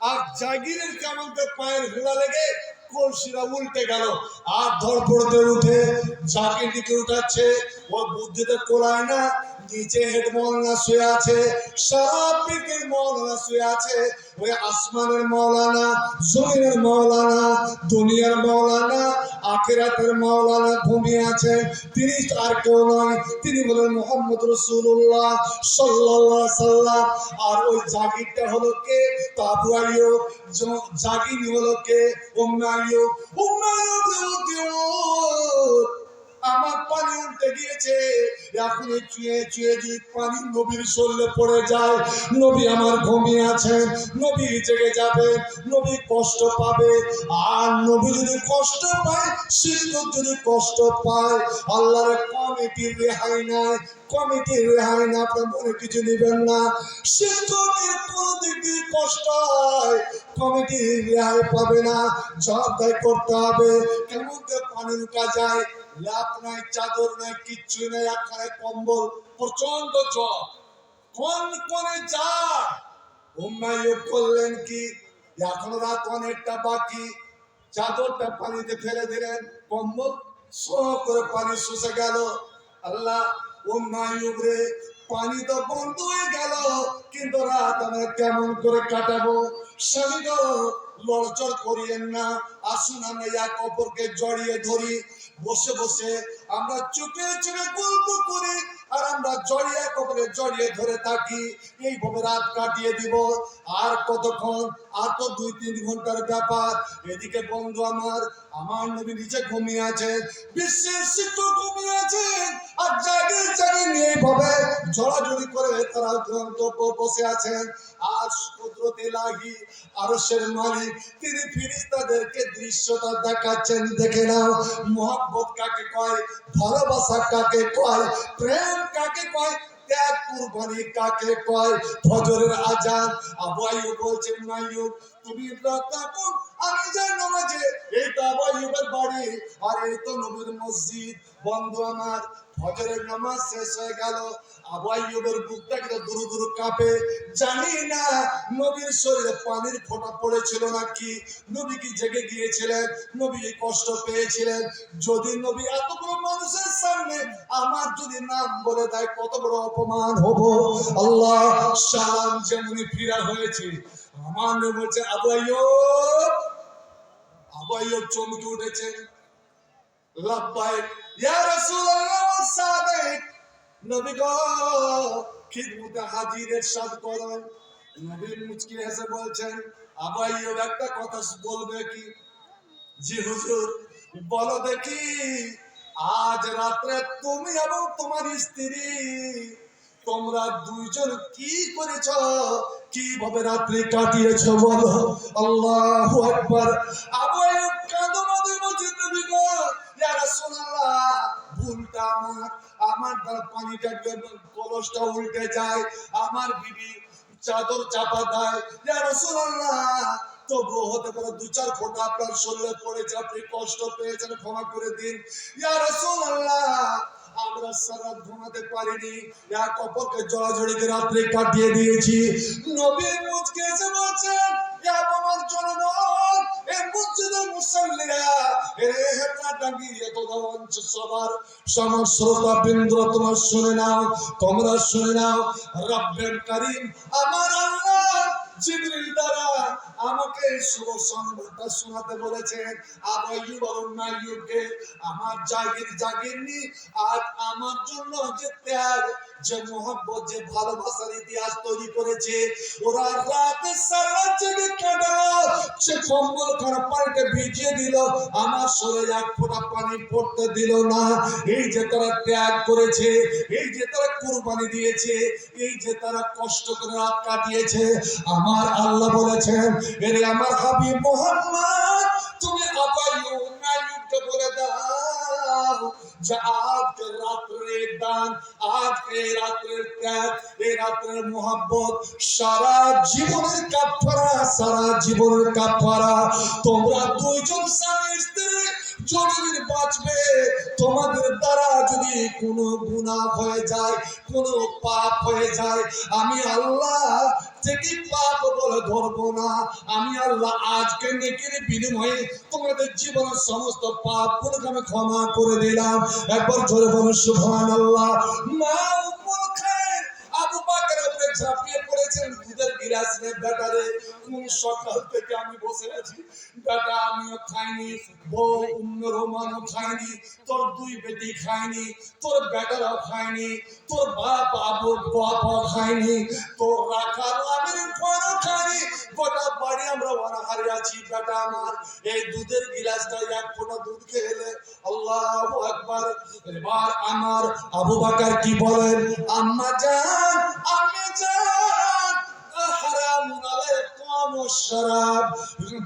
আর জাগিরের কেমন পায়ের ঘোড়া লেগে কলসিরা উল্টে গেল। আর ধরপড়তে উঠে জাগির দিকে উঠাচ্ছে, ও বুদ্ধিতে কোলায় না। নিচে হেড মৌলানা শুয়ে আছে, সব পীরের মৌলানা শুয়ে আছে। ওই আসমানের মৌলানা, জমিনের মৌলানা, দুনিয়ার মৌলানা, আখিরাতের মৌলানা ঘুমিয়ে আছে। তিনি আর কেউ নয়, তিনি বলেন মুহাম্মদ রাসূলুল্লাহ সাল্লাল্লাহু আলাইহি সাল্লাম। আর ওই জাগিরটা হলো কে? তো আবু আইয়ুব। জাগির হলো কে? উম্মে আইয়ুব। উম্মে আইয়ুব আমার পানি উল্টে গিয়েছে, এখন চুয়ে চুয়ে যদি পানি নবীর শরীরে পড়ে যায়, নবী আমার ঘুমিয়ে আছেন, নবী জেগে যাবে, নবী কষ্ট পাবে। আর নবী যদি কষ্ট পায়, শিক্ষক যদি কষ্ট পায়, আল্লাহর কমিটির রেহাই নাই। কমিটির রেহাই না, আপনার মনে কিছু নেবেন না। শিক্ষকের কোন দিক দিয়ে কষ্ট হয়, কমিটির রেহাই পাবে না, জবাবদারি করতে হবে। কেমন করে পানি উঠা যায়? লাভ নাই, চাদর নাই, কিচ্ছু নাই, একখানে কম্বল, প্রচন্ড জ্বর, কোন কোনে যা। উম্মে আইয়ুব করলেন কি? এখন রাত অনেকটা বাকি, চাদরটা পানিতে ফেলে দিলেন, কম্বল সো করে পানি শুষে গেল। আল্লাহ, উম্মে আইয়ুব রে, পানি তো বন্ধ হয়ে গেল, কিন্তু রাত আমরা কেমন করে কাটাবো? স্বামী গো, লড়চড় করিয়েন না, আসুন আমরা এক অপরকে জড়িয়ে ধরি। বসে বসে আমরা চুপে চুপে গল্প করি, আর আমরা জড়িয়ে কবরে জড়িয়ে ধরে থাকি। এইভাবে রাত কাটিয়ে দিব। আর কতক্ষণ? আর তো 2-3 ঘন্টার ব্যাপার। এদিকে বন্ধু আমার, আমার নবী নিচে ঘুমিয়ে আছেন, বিশ্বের শিক্ষক ঘুমিয়ে আছেন, আর জাগে জাগে নিয়ে এইভাবে জড়াজড়ি করে তারা বসে আছেন। আর কুদরতে ইলাহি, আরশের মালিক, তিনি ফেরেশতাদেরকে দৃশ্যটা দেখাচ্ছেন। দেখে নাও, মুহাব্বত কাকে কয়, ভালোবাসা কাকে কয়, প্রেম কাকে কয়, ত্যাগ কুরবানি কাকে কয়। ফজরের আজান, আবু আইয়ুব বলছেন, আইয়ুব তুমি থাকো, আমি যাই নামাজে। এই তো আবু আইয়ুবের বাড়ি, আর এই তো নবীর মসজিদ। বন্ধু আমার, ফজরের নামাজ শেষ হয়ে গেল, আবু আইয়ুবের বুকটা কিন্তু দুরু দুরু কাঁপে। জানি না নবীর শরীরে পানির ফোঁটা পড়েছিল নাকি, নবী কি জেগে গিয়েছিলেন, নবী কষ্ট পেয়েছিলেন। যদি নবী এতগুলো মানুষের সামনে আমার যদি নাম বলে দেয়, কত বড় অপমান হবো। আল্লাহ, সালাম যেমনি ফিরা হয়েছে, আমার নবী বলছে, আবু আইয়ুব। আবু আইয়ুব চমকে উঠেছেন, লাব্বাইক ইয়া রাসূলুল্লাহ ওয়া সাদিক। নবী গো, খিদমতে হাজিরের সাথ করুন। নবী মুচকি হেসে বলছেন, আবু আইয়ুব একটা কথা বলবে কি? জি হুজুর, বলো দেখি। আজ রাত্রে তুমি এবং তোমার স্ত্রী, তোমরা দুইজন কি করেছ, কিভাবে রাত্রি কাটিয়েছো বলো। আল্লাহু আকবার। আবু আইয়ুব কাঁদো বলছেন, নবী গো, ইয়া রাসূলুল্লাহ, ভুলটা আমার, আমার দ্বারা পানিটা কলসটা উল্টে যায়, আমার বিবি চাদর চাপা দেয়। ইয়া রাসূলুল্লাহ, তবুও হতে পারে 2-4 ফোঁটা আপনার শরীরে পড়েছে, আপনি কষ্ট পেয়েছেন, ক্ষমা করে দিন। ইয়া রাসূলুল্লাহ, আমরা সারা ঘুমাতে পারিনি, এক অপরকে জড়াজড়িতে রাত্রি কাটিয়ে দিয়েছি। নবী মুচকে এসে বলছেন, ইয়া আমার জনগণ, এই মসজিদের মুসল্লিরা, হে হেটাডাঙ্গি এতদঞ্চ সবার সমশ্রোতা বৃন্দ, তোমরা শুনে নাও, তোমরা শুনে নাও। রব্বে কারীম আমার আল্লাহ জিবরিল দ্বারা আমাকে শুভ সংবাদটা শোনাতে বলেছেন। আবু আইয়ুব আর উম্মে আইয়ুবকে আমার জাগিরনি, আজ আমার জন্য যে ত্যাগ, যে মোহাব্বত, যে ভালোবাসার ইতিহাস তৈরি করেছে, ওরা রাতে সারা জেগে কাটাও, সে কম্বল খানা পানিতে ভিজিয়ে দিল, আমার শরীরে এক ফোঁটা পানি পড়তে দিল না। এই যে তারা ত্যাগ করেছে, এই যে তারা কুরবানি দিয়েছে, এই যে তারা কষ্ট করে রাত কাটিয়েছে, আমার আল্লাহ বলেছেন, এরে আমার হাবিব মুহাম্মদ, তুমি আবাইউকে বলে দাও যে আজকে রাত্রের দান, আজকে রাত্রের ত্যাগ, এই রাত্রের মোহাব্বত সারা জীবনের কাফারা, সারা জীবনের কাফারা। তোমরা দুইজন স্বামী স্ত্রী যতদিন বাঁচবে, তোমাদের দ্বারা যদি কোনো গুনাহ হয়ে যায়, কোনো পাপ হয়ে যায়, আমি আল্লাহ থেকে পাপ বলে ধরবো না। আমি আল্লাহ আজকে নেকির বিনিময়ে তোমাদের জীবনের সমস্ত পাপগুলোকে আমি ক্ষমা করে দিলাম। একবার জোরে বলুন সুবহানাল্লাহ। মা উম্মুল খায়র আবু বকরের উপরে ঝাঁপিয়ে পড়েছেন দুধের গিলাস নিয়ে। বেটারে, কোন সকাল থেকে আমি বসে আছি, বেটা আমিও খাইনি, বউ উম্মে রোমানও খায়নি, তোর দুই বেটি খায়নি, তোর বেটারাও খায়নি, তোর বাপ আবু বাবাও খায়নি, তোর রাখাল আমির ঘরও খায়নি, গোটা বাড়ি আমরা অনাহারে আছি। বেটা আমার, এই দুধের গিলাসটা এক ফোঁটা দুধ খেলে, আল্লাহু আকবার। এবার আমার আবু বকর কি বলেন, আম্মা জান, আম্মি জান, হারামুন আলাইকুম শারাব,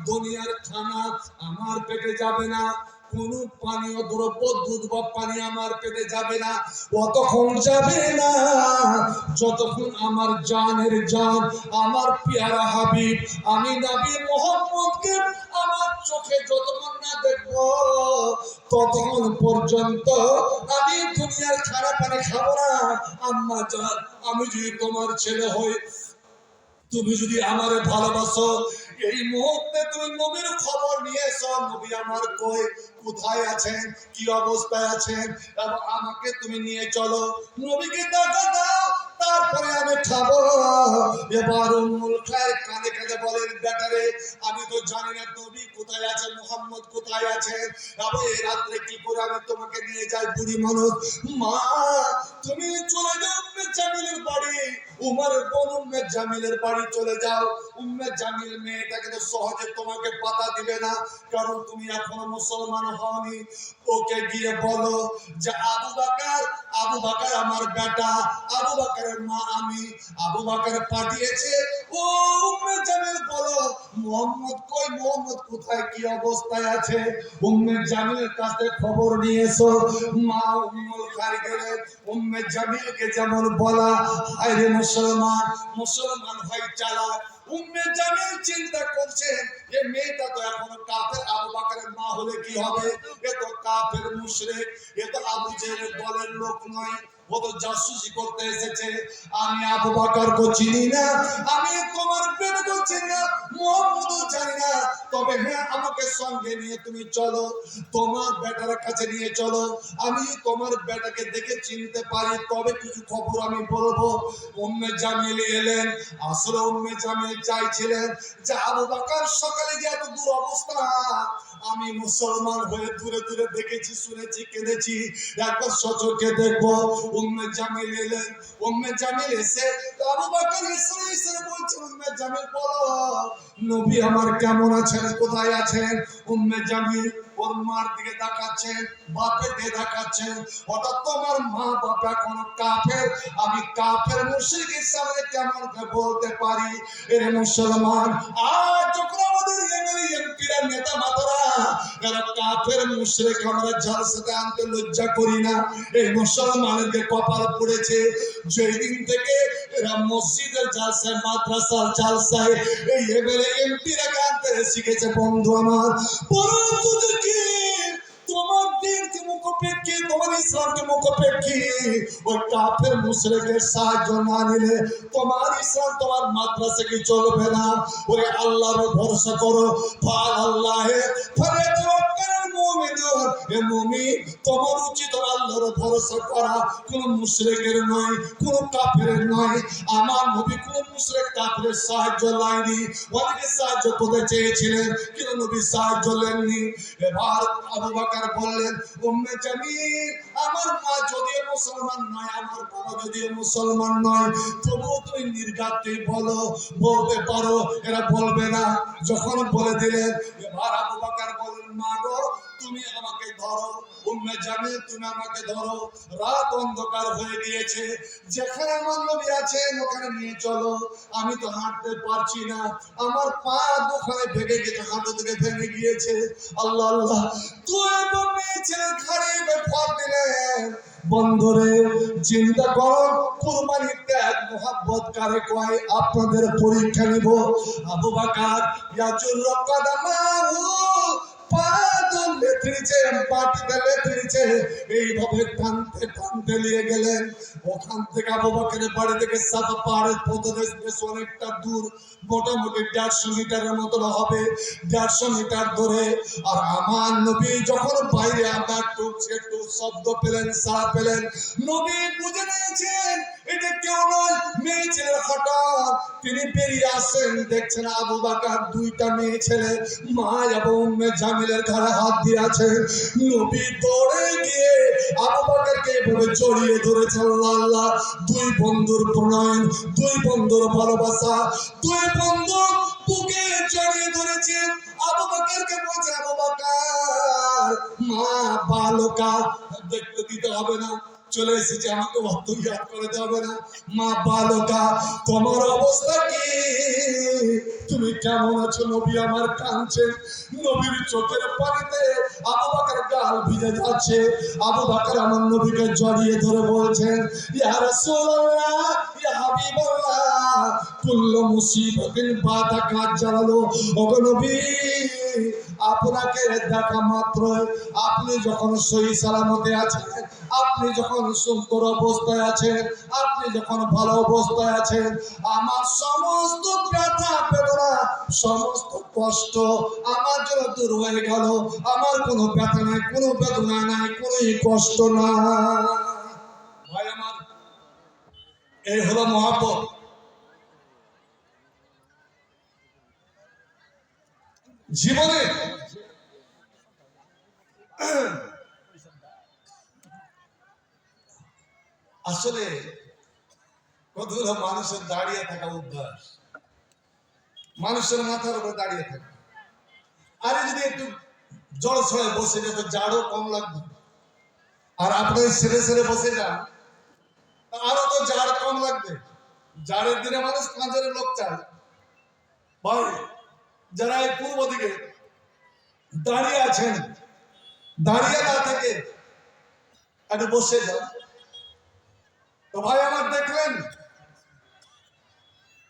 দুনিয়ার খানা আমার পেটে যাবে না, কোন পানীয় দ্রব্য, দুধ বা পানি আমার পেটে যাবে না, অতক্ষণ যাবে না যতক্ষণ আমার জানের জান, আমার পেয়ারা হাবিব, আমি নবী মুহাম্মদকে আমার চোখে যতক্ষণ না দেখবো, ততক্ষণ পর্যন্ত আমি দুনিয়ার খারাপ পানি খাবো না। আম্মা জান, আমি যদি তোমার ছেলে হই, তুমি যদি আমারে ভালোবাসো, এই মুহূর্তে তুমি নবীর খবর নিয়ে এসো, নবী আমার কই, কোথায় আছেন, কি অবস্থায় আছেন, এবং আমাকে তুমি নিয়ে চলো, নবীকে দেখা দাও, তারপরে আমি খাবো। এবার উম্মুল খায়র কাঁদে কাঁদে বলেন, বেটারে, আমি তো জানি না নবী কোথায় আছেন, মুহাম্মদ কোথায় আছেন, এবং এই রাত্রে কি করে আমি তোমাকে নিয়ে যাই, বুড়ি মানুষ। মা, তুমি চলে যাও উম্মে জামিলের বাড়ি, উমরের বোন উম্মে জামিলের বাড়ি চলে যাও। উম্মে জামিল মেয়েটা কিন্তু সহজে তোমাকে পাতা দিবে না, কারণ তুমি এখনো মুসলমান হওনি। ওকে গিয়ে বলো যে আবু বকর, আবু বকর আমার বেটা, আবু বকরের মা আমি, আবু বকর পাঠিয়েছে। ও উম্মে জামিল বলো, মুহাম্মদ কই, মুহাম্মদ কোথায়, কি অবস্থায় আছে, উম্মে জামিলের কাছে খবর নিয়ে এসো। মা উম্মুল খায়র গেলেন, উম্মে জামিলকে যেমন বলা, হায়রে মুসলমান, মুসলমান হয় চালাক। উম্মে জামিল চিন্তা করছেন, এই মেয়েটা তো এখনো কাফের, আবু বকরের মা হলে কি হবে, এ তো কাফের মুশরিক, এ তো আবু জেহেলের দলের লোক নয়, ও তো জাসুসি করতে এসেছে। আমি আবু বকরকে চিনি না, আমি তোমার বেটাকে চিনি না, মুহাম্মদও জানি না, তবে হ্যাঁ, আমাকে সঙ্গে নিয়ে তুমি চলো, তোমার বেটার কাছে নিয়ে চলো, আমি তোমার বেটাকে দেখে চিনতে পারি, তবে কিছু খবর আমি বলবো। উম্মে জামিল এলেন। আসলে উম্মে জামিল চাইছিলেন যে আবু বকর সকালে যে এত দূর অবস্থা, আমি মুসলমান হয়ে দূরে দূরে দেখেছি, শুনেছি, কেঁদেছি, একবার সচক্ষে দেখবো। উম্মে জামিল এলেন। উম্মে জামিল এসে আবু বকর এসে বলছে, উম্মে জামিল বলো, নবী আমার কেমন আছেন, কোথায় আছেন। উম্মে জামিল ওর মার দিকে তাকাচ্ছেন, বাপের দিকে তাকাচ্ছেন, অর্থাৎ তোমার মা বাপ এখন কাফের, আমি কাফের মুশরিকের সামনে কেমন বলতে পারি, এর মুসলমান। আর যখন আমাদের এমপিরা নেতা মাতারা এরা কাফের মুশরিক, আমরা জালসাতে আনতে লজ্জা করি না, এই মুসলমানদেরকে কপাল পড়েছে, যেই দিন থেকে এরা মসজিদের জালসায়, মাদ্রাসার জালসায় এই এবারে এমপিরা আনতে শিখেছে। বন্ধু আমার, পরন্তু কি তোমার দিনকে মুখোপেক্ষী, তোমার ইসলামকে মুখোপেক্ষী ওই কাফের মুশরিকের সাহায্য না নিলে তোমার ইসলাম, তোমার মাদ্রাসা কি চলবে না। ওরে আল্লাহর ভরসা করো, ফাল আল্লাহে ফালিয়াতাওয়াক্কালুল মুমিনুন। মুমিনুন, হে মুমিন তোমার উচিত আল্লাহর ভরসা করা, কোন মুশরিকের নয়, কোন কাফেরের নয়। আমার নবী কোন মুশরিক কাফেরের সাহায্য লাইনি, অনেকে সাহায্য করতে চেয়েছিলেন কিন্তু নবী সাহায্য লেননি। এবার আবু বকর বললেন, উম্মে জামিল, আমার মা যদিও মুসলমান নয়, আমার বাবা যদিও মুসলমান নয়, তবুও তুমি নির্ঘাতই বলো, বলতে পারো, এরা বলবে না। যখন বলে দিলেন, এবার আবু বকর বললেন, মা গো তুমি আমাকে ধরো, উম্মে জামিল তুমি আমাকে ধরো, রাত অন্ধকার হয়ে গিয়েছে, যেখানে আমার নবী আছেন ওখানে নিয়ে চলো, আমি তো হাঁটতে পারছি না, আমার পা দুখানে ভেঙে গেছে, হাঁটু থেকে ভেঙে গিয়েছে। আল্লাহ আল্লাহ, তুই মেয়েছেন ঘাড়ে বেফার দিলেন। বন্ধুরে চিন্তা করো, কুরবানির ত্যাগ মোহাব্বত কারে কয়, আপনাদের পরীক্ষা নিব। আবু বকর ইয়াজুর কদমাহু, পাদল লেথড়িছে, পাটিতে লেথড়িছে, এইভাবে টানতে টানতে নিয়ে গেলেন। ওখান থেকে আবু বকরের বাড়ি থেকে সাফা পাহাড়ের পদদেশ বেশ অনেকটা দূর, মোটামুটি 150 মিটারের মতো হবে, 150 মিটার ধরে। আর আমার নবী যখন বাইরে আবার একটু শব্দ পেলেন, সাড়া পেলেন, নবী বুঝে নিয়েছেন এটা কেউ নয়, মেয়ে ছেলের হঠাৎ তিনি বেরিয়ে আসেন, দেখছেন আবু বকর দুইটা মেয়ে ছেলে মা এবং উম্মে জামিলের ঘাড়ে হাত দিয়ে আছে। নবী দৌড়ে গিয়ে আবু বকরকে এভাবে জড়িয়ে ধরেছে। আল্লাহ আল্লাহ, দুই বন্ধুর প্রণয়ন, দুই বন্ধুর ভালোবাসা, দুই বন্ধু বুকে জড়িয়ে ধরেছে। আবু বকরকে বলছে, আবু বকর মা বালকা দেখতে দিতে হবে না, চলে এসেছে, আমাকে অত ইয়াদ করে হবে না। মা বালকা তোমার অবস্থা কি, তুমি কেমন আছো? নবী আমার কাঁদছে, নবীর চোখের পানিতে আবু বকর গাল ভিজে যাচ্ছে। আবু বকর আমার নবীকে জড়িয়ে ধরে বলছেন, ইয়া রাসূলুল্লাহ, ইয়া হাবিবাল্লাহ, কুল্লু মুসিবাতিন বাদাকা জালালু, ওগো নবী আপনাকে দেখা মাত্র, আপনি যখন সহি সালামতে আছেন, আপনি যখন সুন্দর অবস্থায় আছেন, আপনি যখন ভালো অবস্থায় আছেন, আমার সমস্ত ব্যথা বেদনা, সমস্ত কষ্ট আমার জন্য দূর হয়ে গেল। আমার কোনো ব্যথা নাই, কোনো বেদনা নাই, কোনো কষ্ট নাই। ভাই আমার, এই হলো মহব্বত। জীবনে আসলে কতগুলো মানুষের দাঁড়িয়ে থাকা অভ্যাস, মানুষের মাথার উপরে দাঁড়িয়ে থাকে। আরে যদি একটু জড় ছড়ে বসে যেত, জাড়ও কম লাগবে। আর আপনি সেরে সেরে বসে যান, আরো তো জাড় কম লাগবে। জাড়ের দিনে মানুষ কাঁচের লোক চায়। ভাই যারা এই পূর্ব দিকে দাঁড়িয়ে আছেন, দাঁড়িয়ে না থেকে একটু বসে যান। তো ভাই আমার দেখলেন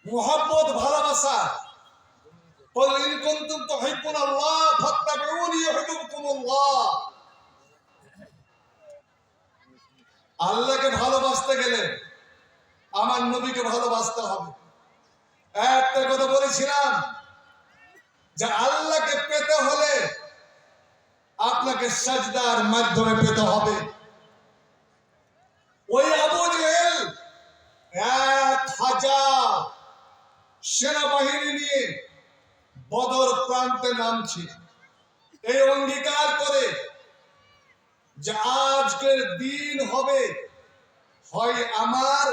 মুহাব্বত, ভালোবাসা, قل إن كنتم تحبون الله فاتبعوني يحببكم الله। আল্লাহকে ভালোবাসতে গেলে আমার নবীকে ভালোবাসতে হবে। একটা কথা বলেছিলাম যে আল্লাহকে পেতে হলে আপনাকে সাজদার মাধ্যমে পেতে হবে। ওই আবু জেহেল 1000 সেনাবাহিনী নিয়ে বদর প্রান্তে নামছে, এই অঙ্গীকার করে যে আজকের দিন হবে হয় আমার,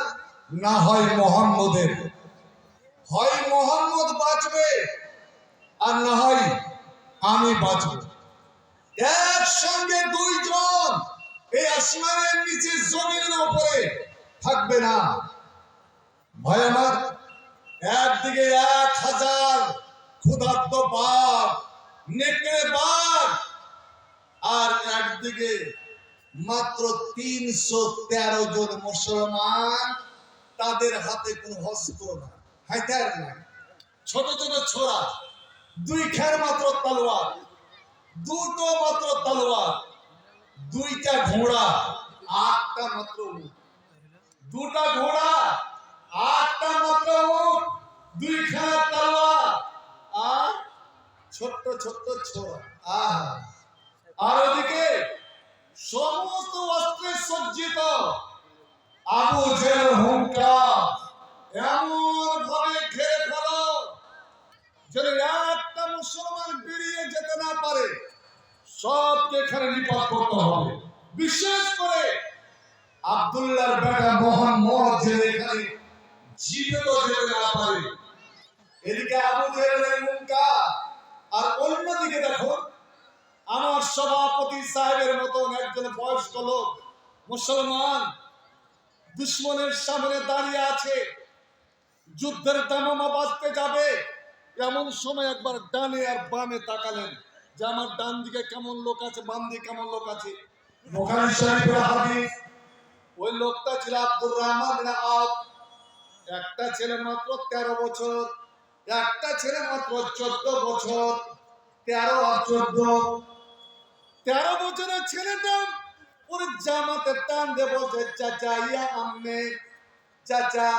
না হয় মুহাম্মদের। হয় মুহাম্মদ বাঁচবে আর না হয় আমি বাঁচব। একসঙ্গে দুইজন এই আসমানের নিচে জমিনের উপরে থাকবে না। ভাই আমার, একদিকে 1000 ক্ষুধার্ত বাঘ, নেকড়ে বাঘ, আর একদিকে মাত্র 313 জন মুসলমান, তাদের হাতে কোনো অস্ত্র না, হাতিয়ার নাই, ছোট ছোট ছোরা, 2 খের মাত্র তলোয়ার, 2টো মাত্র তলোয়ার, 2টা ঘোড়া, 8টা মাত্র উট, 2টা ঘোড়া, 8টা মাত্র উট, 2 খের তলোয়ার আর ছোট্ট ছোট্ট ছোরা। আর ওদিকে সমস্ত অস্ত্রে সজ্জিত আবু জেহেল হুঙ্কার এমন ভাবে ঘিরে ফেলো যেন একটা মুসলমান বেরিয়ে যেতে না পারে, সবকে এখানে নিপাত করতে হবে। বিশেষ করে আব্দুল্লাহর বেটা মোহাম্মদ যে এখানে জীবিত যেতে না পারে। এদিকে আবু জেহেলের হুঙ্কার, আর অন্যদিকে দেখো আমার সভাপতি সাহেবের মতন একজন বয়স্ক লোক মুসলমান দুশ্মনের সামনে দাঁড়িয়ে আছে, যুদ্ধের দামামা বাজতে যাবে। এমন সময় একবার ডানে আর বামে তাকালেন যে আমার ডান দিকে কেমন লোক আছে, বাম দিকে কেমন লোক আছে। বুখারী শরীফের হাদিস। ওই লোকটা ছিল আব্দুর রহমান বিন আওফ। একটা ছেলে মাত্র 13 বছর, একটা ছেলে মাত্র 14 বছর। 13 আর 14, 13 বছরের ছেলেটা ওর জামাতে টান দিয়ে বলছে, চাচা ইয়া আম্মে, চাচা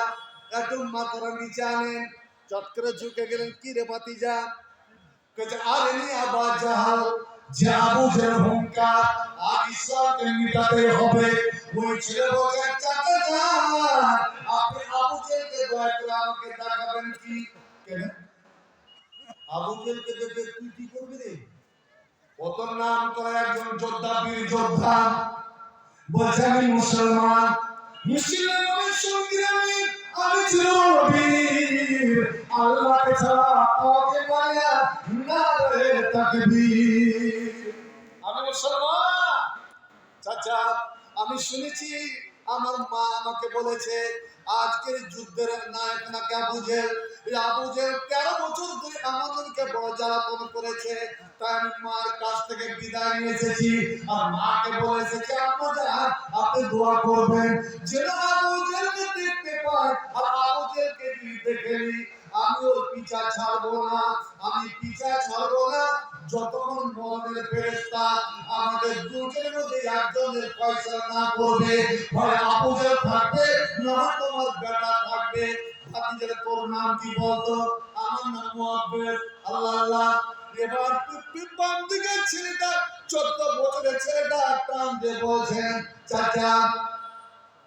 একটু মাথাটা নিচে আনেন। চট করে ঝুঁকে গেলেন, কি রে ভাতিজা? কইছে আরে নি আবা জাহাল, যে আবু জেহেল হুঙ্কার, আজ ইসলামকে মিটাতে হবে। ওই ছেলে বলছে, চাচা যান, আপনি আবু জেহেলকে দয়া করে আমাকে দেখাবেন কি? কেন আবু জেহেলকে দেখে তুই কি করবি রে? কত নাম করা একজন যোদ্ধা, বীর যোদ্ধা। বলছে আমি মুসলমান, মুসলমানের সঙ্গে আমি ছিল বীর, আল্লাহকে ছাড়া আমাকে মায়া না রে তাকবীর। আমি মুসলমান চাচা, আমি শুনেছি আমার মা আমাকে বলেছে আজকের যুদ্ধের নায়ক নাকি আবু জেহেল। এই আবু জেহেল 13 বছর ধরে আমাদেরকে বড় জ্বালাতন করেছে, তাই আমি মার কাছ থেকে বিদায় নিয়ে এসেছি। আর মাকে বলে এসেছি আপনি দোয়া করবেন যেন আবু জেহেলকে দেখতে পাই। আর আবু জেহেলকে যদি দেখে নিই আমি ওর পিছা ছাড়বো না, আমি পিছা ছাড়বো না যতক্ষণ মনের ফেরেশতা আমাদের দুজনের মধ্যে একজনের ফয়সালা না করবে। হয় আবু জেহেল থাকবে না তোমার বেটা থাকবে। ভাতিজারে তোর নাম কি বলতো? আমার নাম মুআব্বিদ। আল্লাহ আল্লাহ। এবার বাম দিকে ছেলেটা 14 বছরের ছেলেটা টান দিয়ে বলছেন, চাচা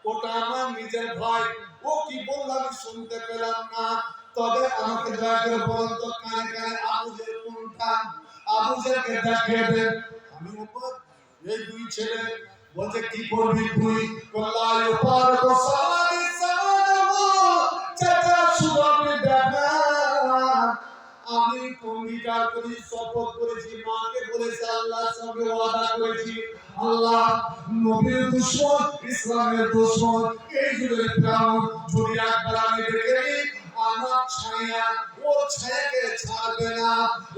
ওটা আমার নিজের ভাই। ও কি বললাম আমি শুনতে পেলাম না, তবে আমাকে দয়া করে বলুন তো কানে কানে আবু জেহেল কোনটা? আবু জেহেলকে দেখিয়ে দেন। আমি উপর এই দুই ছেলে বলছে কি করবি তুই? আল্লাহ উপর তো সামাদি সামাদু, চাচা শুধু আপনি দেখান। আমি অঙ্গীকার করি, শপথ করেছি, মাকে বলেছি, আল্লাহর সঙ্গে ওয়াদা করেছি, আল্লাহ নবীর দুশমন, ইসলামের দুশমন, এই যুগের ফিরাউন যদি একবার আমি দেখে নিই আমার ছায়া ওর ছায়াকে ছাড়বে না,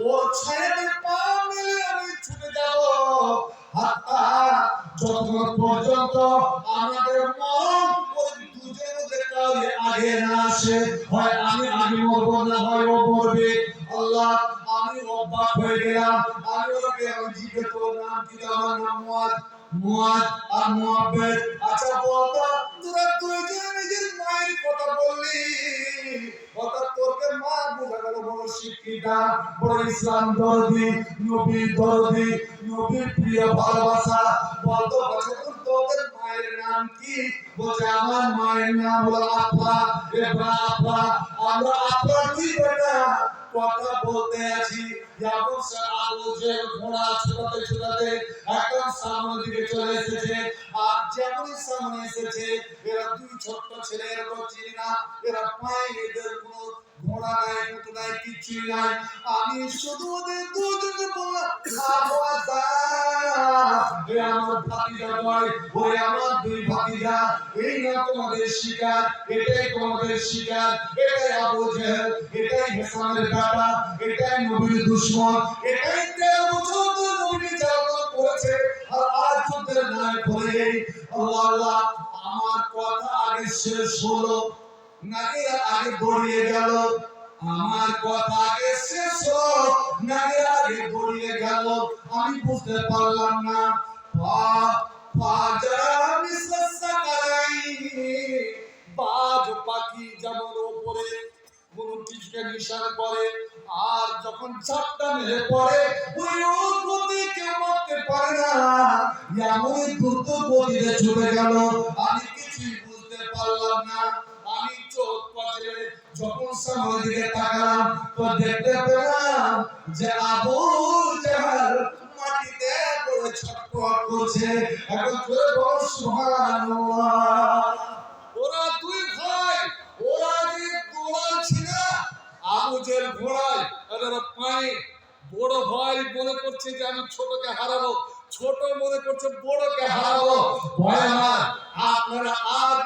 ওর ছায়াকে পা মেলে আমি ছুটে যাব। হাত্তা যতক্ষণ পর্যন্ত আমাদের মরণ ওই দুজনের মধ্যে কাউকে আগে না আসে, হয় আমি আগে মরবো না হয় ও মরবে। আল্লাহ আমি অবাক হয়ে গেলাম। আমি ওকে জিজ্ঞেস করলাম কি আমার নাম মুআদ আর মুআব্বিদ। আচ্ছা বলতো তোরা দুইজন নিজের মায়ের কথা বললি, অর্থাৎ তোরকে মা বোঝা গেল বড় শিক্ষিতা, বড় ইসলাম দরদি, নবীর দরদি, নবীর প্রিয় ভালোবাসা। বলতো তোদের মায়ের নাম কি? বলছে আমার মায়ের নাম হলো আফা। এবার আফা, আমরা আফা দুই বেটা কথা বলতে আছি, যখন আবু জেহেল ঘোড়া ছোটাতে ছোটাতে একদম সামনের দিকে চলে এসেছে। আর যেমনই সামনে এসেছে এরা দুই ছোট্ট ছেলে, এরকম চিনি না, এরা পায়ে এদের কোনো ঘোড়া নাই, কুতো নাই, কিচ্ছুই নাই। আমি শুধু ওদের দুজনকে বললাম আবাদা, এ আমার ভাতিজা নয়, ওই আমার দুই ভাতিজা। এই না তোমাদের শিকার, এটাই তোমাদের শিকার, এটাই আবু জেহেল, এটাই হেসানের বেটা, এটাই নবীর দুশমন, এটাই 13 বছর ধরে নবীর জ্বালাতন করেছে। আর আজ যুদ্ধের নায়ক হয়ে আল্লাহ আল্লাহ। আমার কথা আগে শেষ হলো নাকি আগে গড়িয়ে গেল? আমার কথা আগে শেষ হলো নাকি আগে গড়িয়ে গেল? আমি বুঝতে পারলাম না। বাজ পাখি যেমন ওপরে কোন কিছুকে নিশানা করে, আর যখন চাপটা মেরে পড়ে ওই গতি কেউ মারতে পারে এমন দ্রুত গতিতে ছুটে গেল, আমি কিছুই বুঝতে পারলাম না। আমি চোখ পাতলে যখন সামনের দিকে তাকালাম তো দেখতে পেলাম যে আবু জাহল মাটিতে পড়ে ছটফট করছে। এখন জোরে বলো সুবহানাল্লাহ। ওরা দুই ভাই, ওরা যে দৌড়াচ্ছে না, আবু জেহেল ঘোড়ায় আর ওরা পায়ে। বড় ভাই মনে করছে যে আমি ছোটকে হারাবো, ছোট মনে করছে বড়কে হারাবো। ভয় আমার, আপনারা আর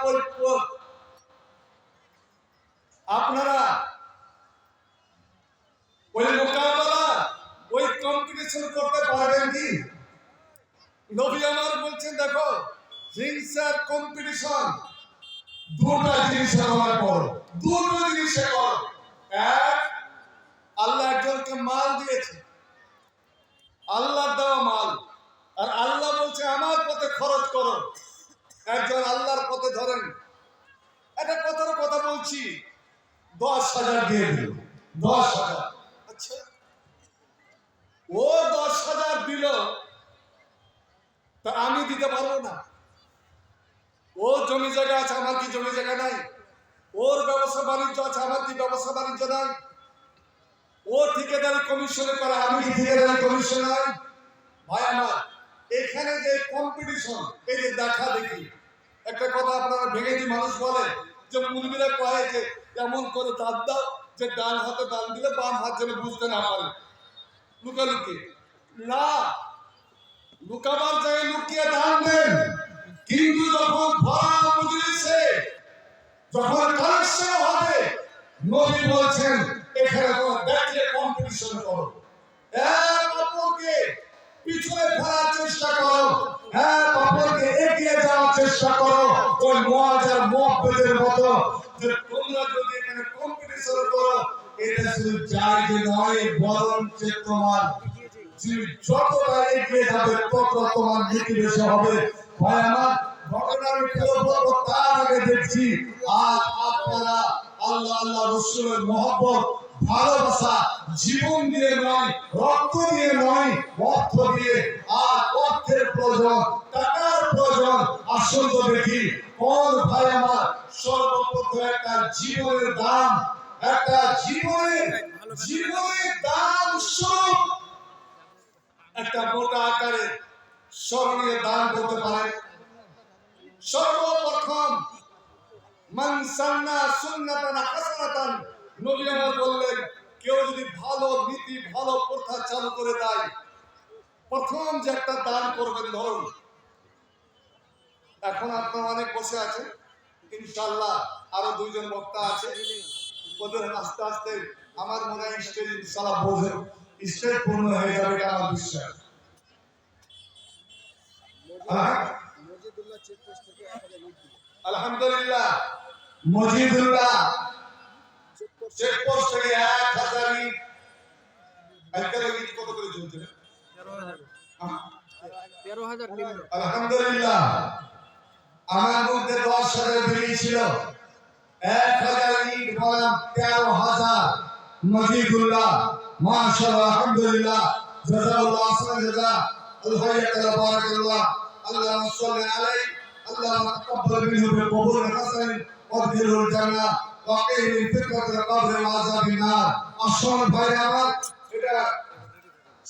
আপনারা ওই মোকাবেলা, ওই কম্পিটিশন করতে পারবেন কি? নবী আমার বলছেন দেখো, হিংসার কম্পিটিশন দুটো জিনিসে আমার করো, দুটো জিনিসে করো। এক, আল্লাহ একজনকে মাল দিয়েছে, আল্লাহর দেওয়া মাল, আর আল্লাহ বলছে আমার পথে খরচ করো। একজন আল্লাহর পথে ধরেন, একটা কথার কথা বলছি, 10,000 দিয়ে দিল, 10,000। আচ্ছা, ও 10,000 দিল, তা আমি দিতে পারবো না। ও জমি জায়গা আছে, আমার কি জমি জায়গা নাই? ওর ব্যবসা বাণিজ্য আছে, আমার কি ব্যবসা বাণিজ্য নাই? ও ঠিকাদারি কমিশনে করে, আমি কি ঠিকাদারি কমিশন নাই? ভাই আমার, এখানে যে কম্পিটিশন, এই যে দেখা দেখি, একটা কথা আপনারা ভেঙে দিয়ে মানুষ বলে যে মুরগিরা কয়ে যে এমন করে দাঁত দাও যে ডান হাতে দান দিলে বাম হাত যেন বুঝতে না পারে, লুকালুকি না, লুকাবার জায়গায় লুকিয়ে দান দেন। কিন্তু যখন ভরা মজলিসে, যখন কালেকশন হবে, নবী বলছেন এখানে তোমরা দেখলে কম্পিটিশন করো, এক অপরকে পিছনে ফেলার চেষ্টা করো, এক অপরকে এগিয়ে যাওয়ার চেষ্টা করো। ওই মুআজার মুআব্বাদের মতো যে তোমরা যদি এখানে কম্পিটিশন করো, এটা শুধু জায়েজ নয়, বরঞ্চ তোমার যতটা এগিয়ে যাবে তত তোমার নেকি বেশি হবে। ভাই আমার, ঘটনা আমি বলবো তার আগে দেখছি আর আপনারা আল্লাহ আল্লাহ রাসূলের মহব্বত, ভালোবাসা জীবন দিয়ে নয়, রক্ত দিয়ে নয়, অর্থ দিয়ে। আর অর্থের প্রয়োজন, টাকার প্রয়োজন, আসল তো দেখি কোন ভাই আমার সর্বপ্রথম একটা জীবনের দাম, একটা জীবনের দাম স্বরূপ একটা মোটা আকারে স্মরণীয় দান করতে পারে। সর্বপ্রথম মান সান্না সুন্নাতান হাসানাতান, নবী আমার বললেন কেউ যদি ভালো নীতি, ভালো প্রথা চালু করে দেয়, প্রথম যে একটা দান করবেন। ধরুন এখন আপনারা অনেক বসে আছেন, ইনশাআল্লাহ আরো দুইজন বক্তা আছে, ওদের আস্তে আস্তে আমার মনে হয় স্টেজ ইনশাআল্লাহ বোঝে স্টেজ পূর্ণ হয়ে যাবে, এটা আমার বিশ্বাস। আলহামদুলিল্লাহ, মজিদুল্লাহ চেকপোস্ট থেকে 1000 ইট, আজকাল ইট কত করে চলছে? 13,000। আলহামদুলিল্লাহ, আমার মধ্যে 10,000 বেরিয়েছিল, 1000 ইট বললাম 13,000। মজিদুল্লাহ মাশাআল্লাহ, আলহামদুলিল্লাহ, জাযাকাল্লাহু আহসানাল জাযা, আল্লাহ ইয়াতালা বারাকাল্লাহ, আল্লাহুম্মা সাল্লি আলাইহি, আল্লাহুম্মা তাকাব্বাল মিনহু বিকবুল হাসান ওয়াদখিলহুল জান্নাহ ওয়াকিহি মিন ফিতনাতিল কবর ওয়া আযাবিন নার। আসল ভাই আমার, এটা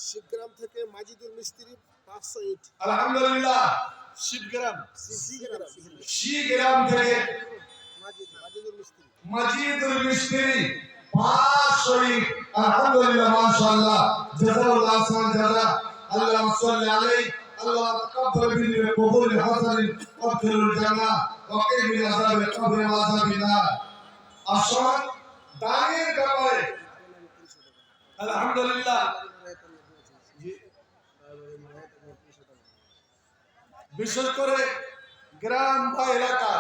শিবগ্রাম থেকে মাজিদুল মিস্ত্রি 500 ইট। আলহামদুলিল্লাহ, শিবগ্রাম থেকে মাজিদুল মিস্ত্রি 500 ইট। আলহামদুলিল্লাহ, মাশাআল্লাহ, জাযাকাল্লাহু আহসানাল জাযা, আল্লাহুম্মা সাল্লি আলাইহি, আল্লাহ তাকাব্বাল মিনহু বিকবুল হাসান ওয়াদখিলহুল জান্নাহ ওয়াকিহি মিন আযাবিল কবর ওয়া আযাবিন নার। আসল দানের ব্যাপারে আলহামদুলিল্লাহ, বিশেষ করে গ্রাম বা এলাকা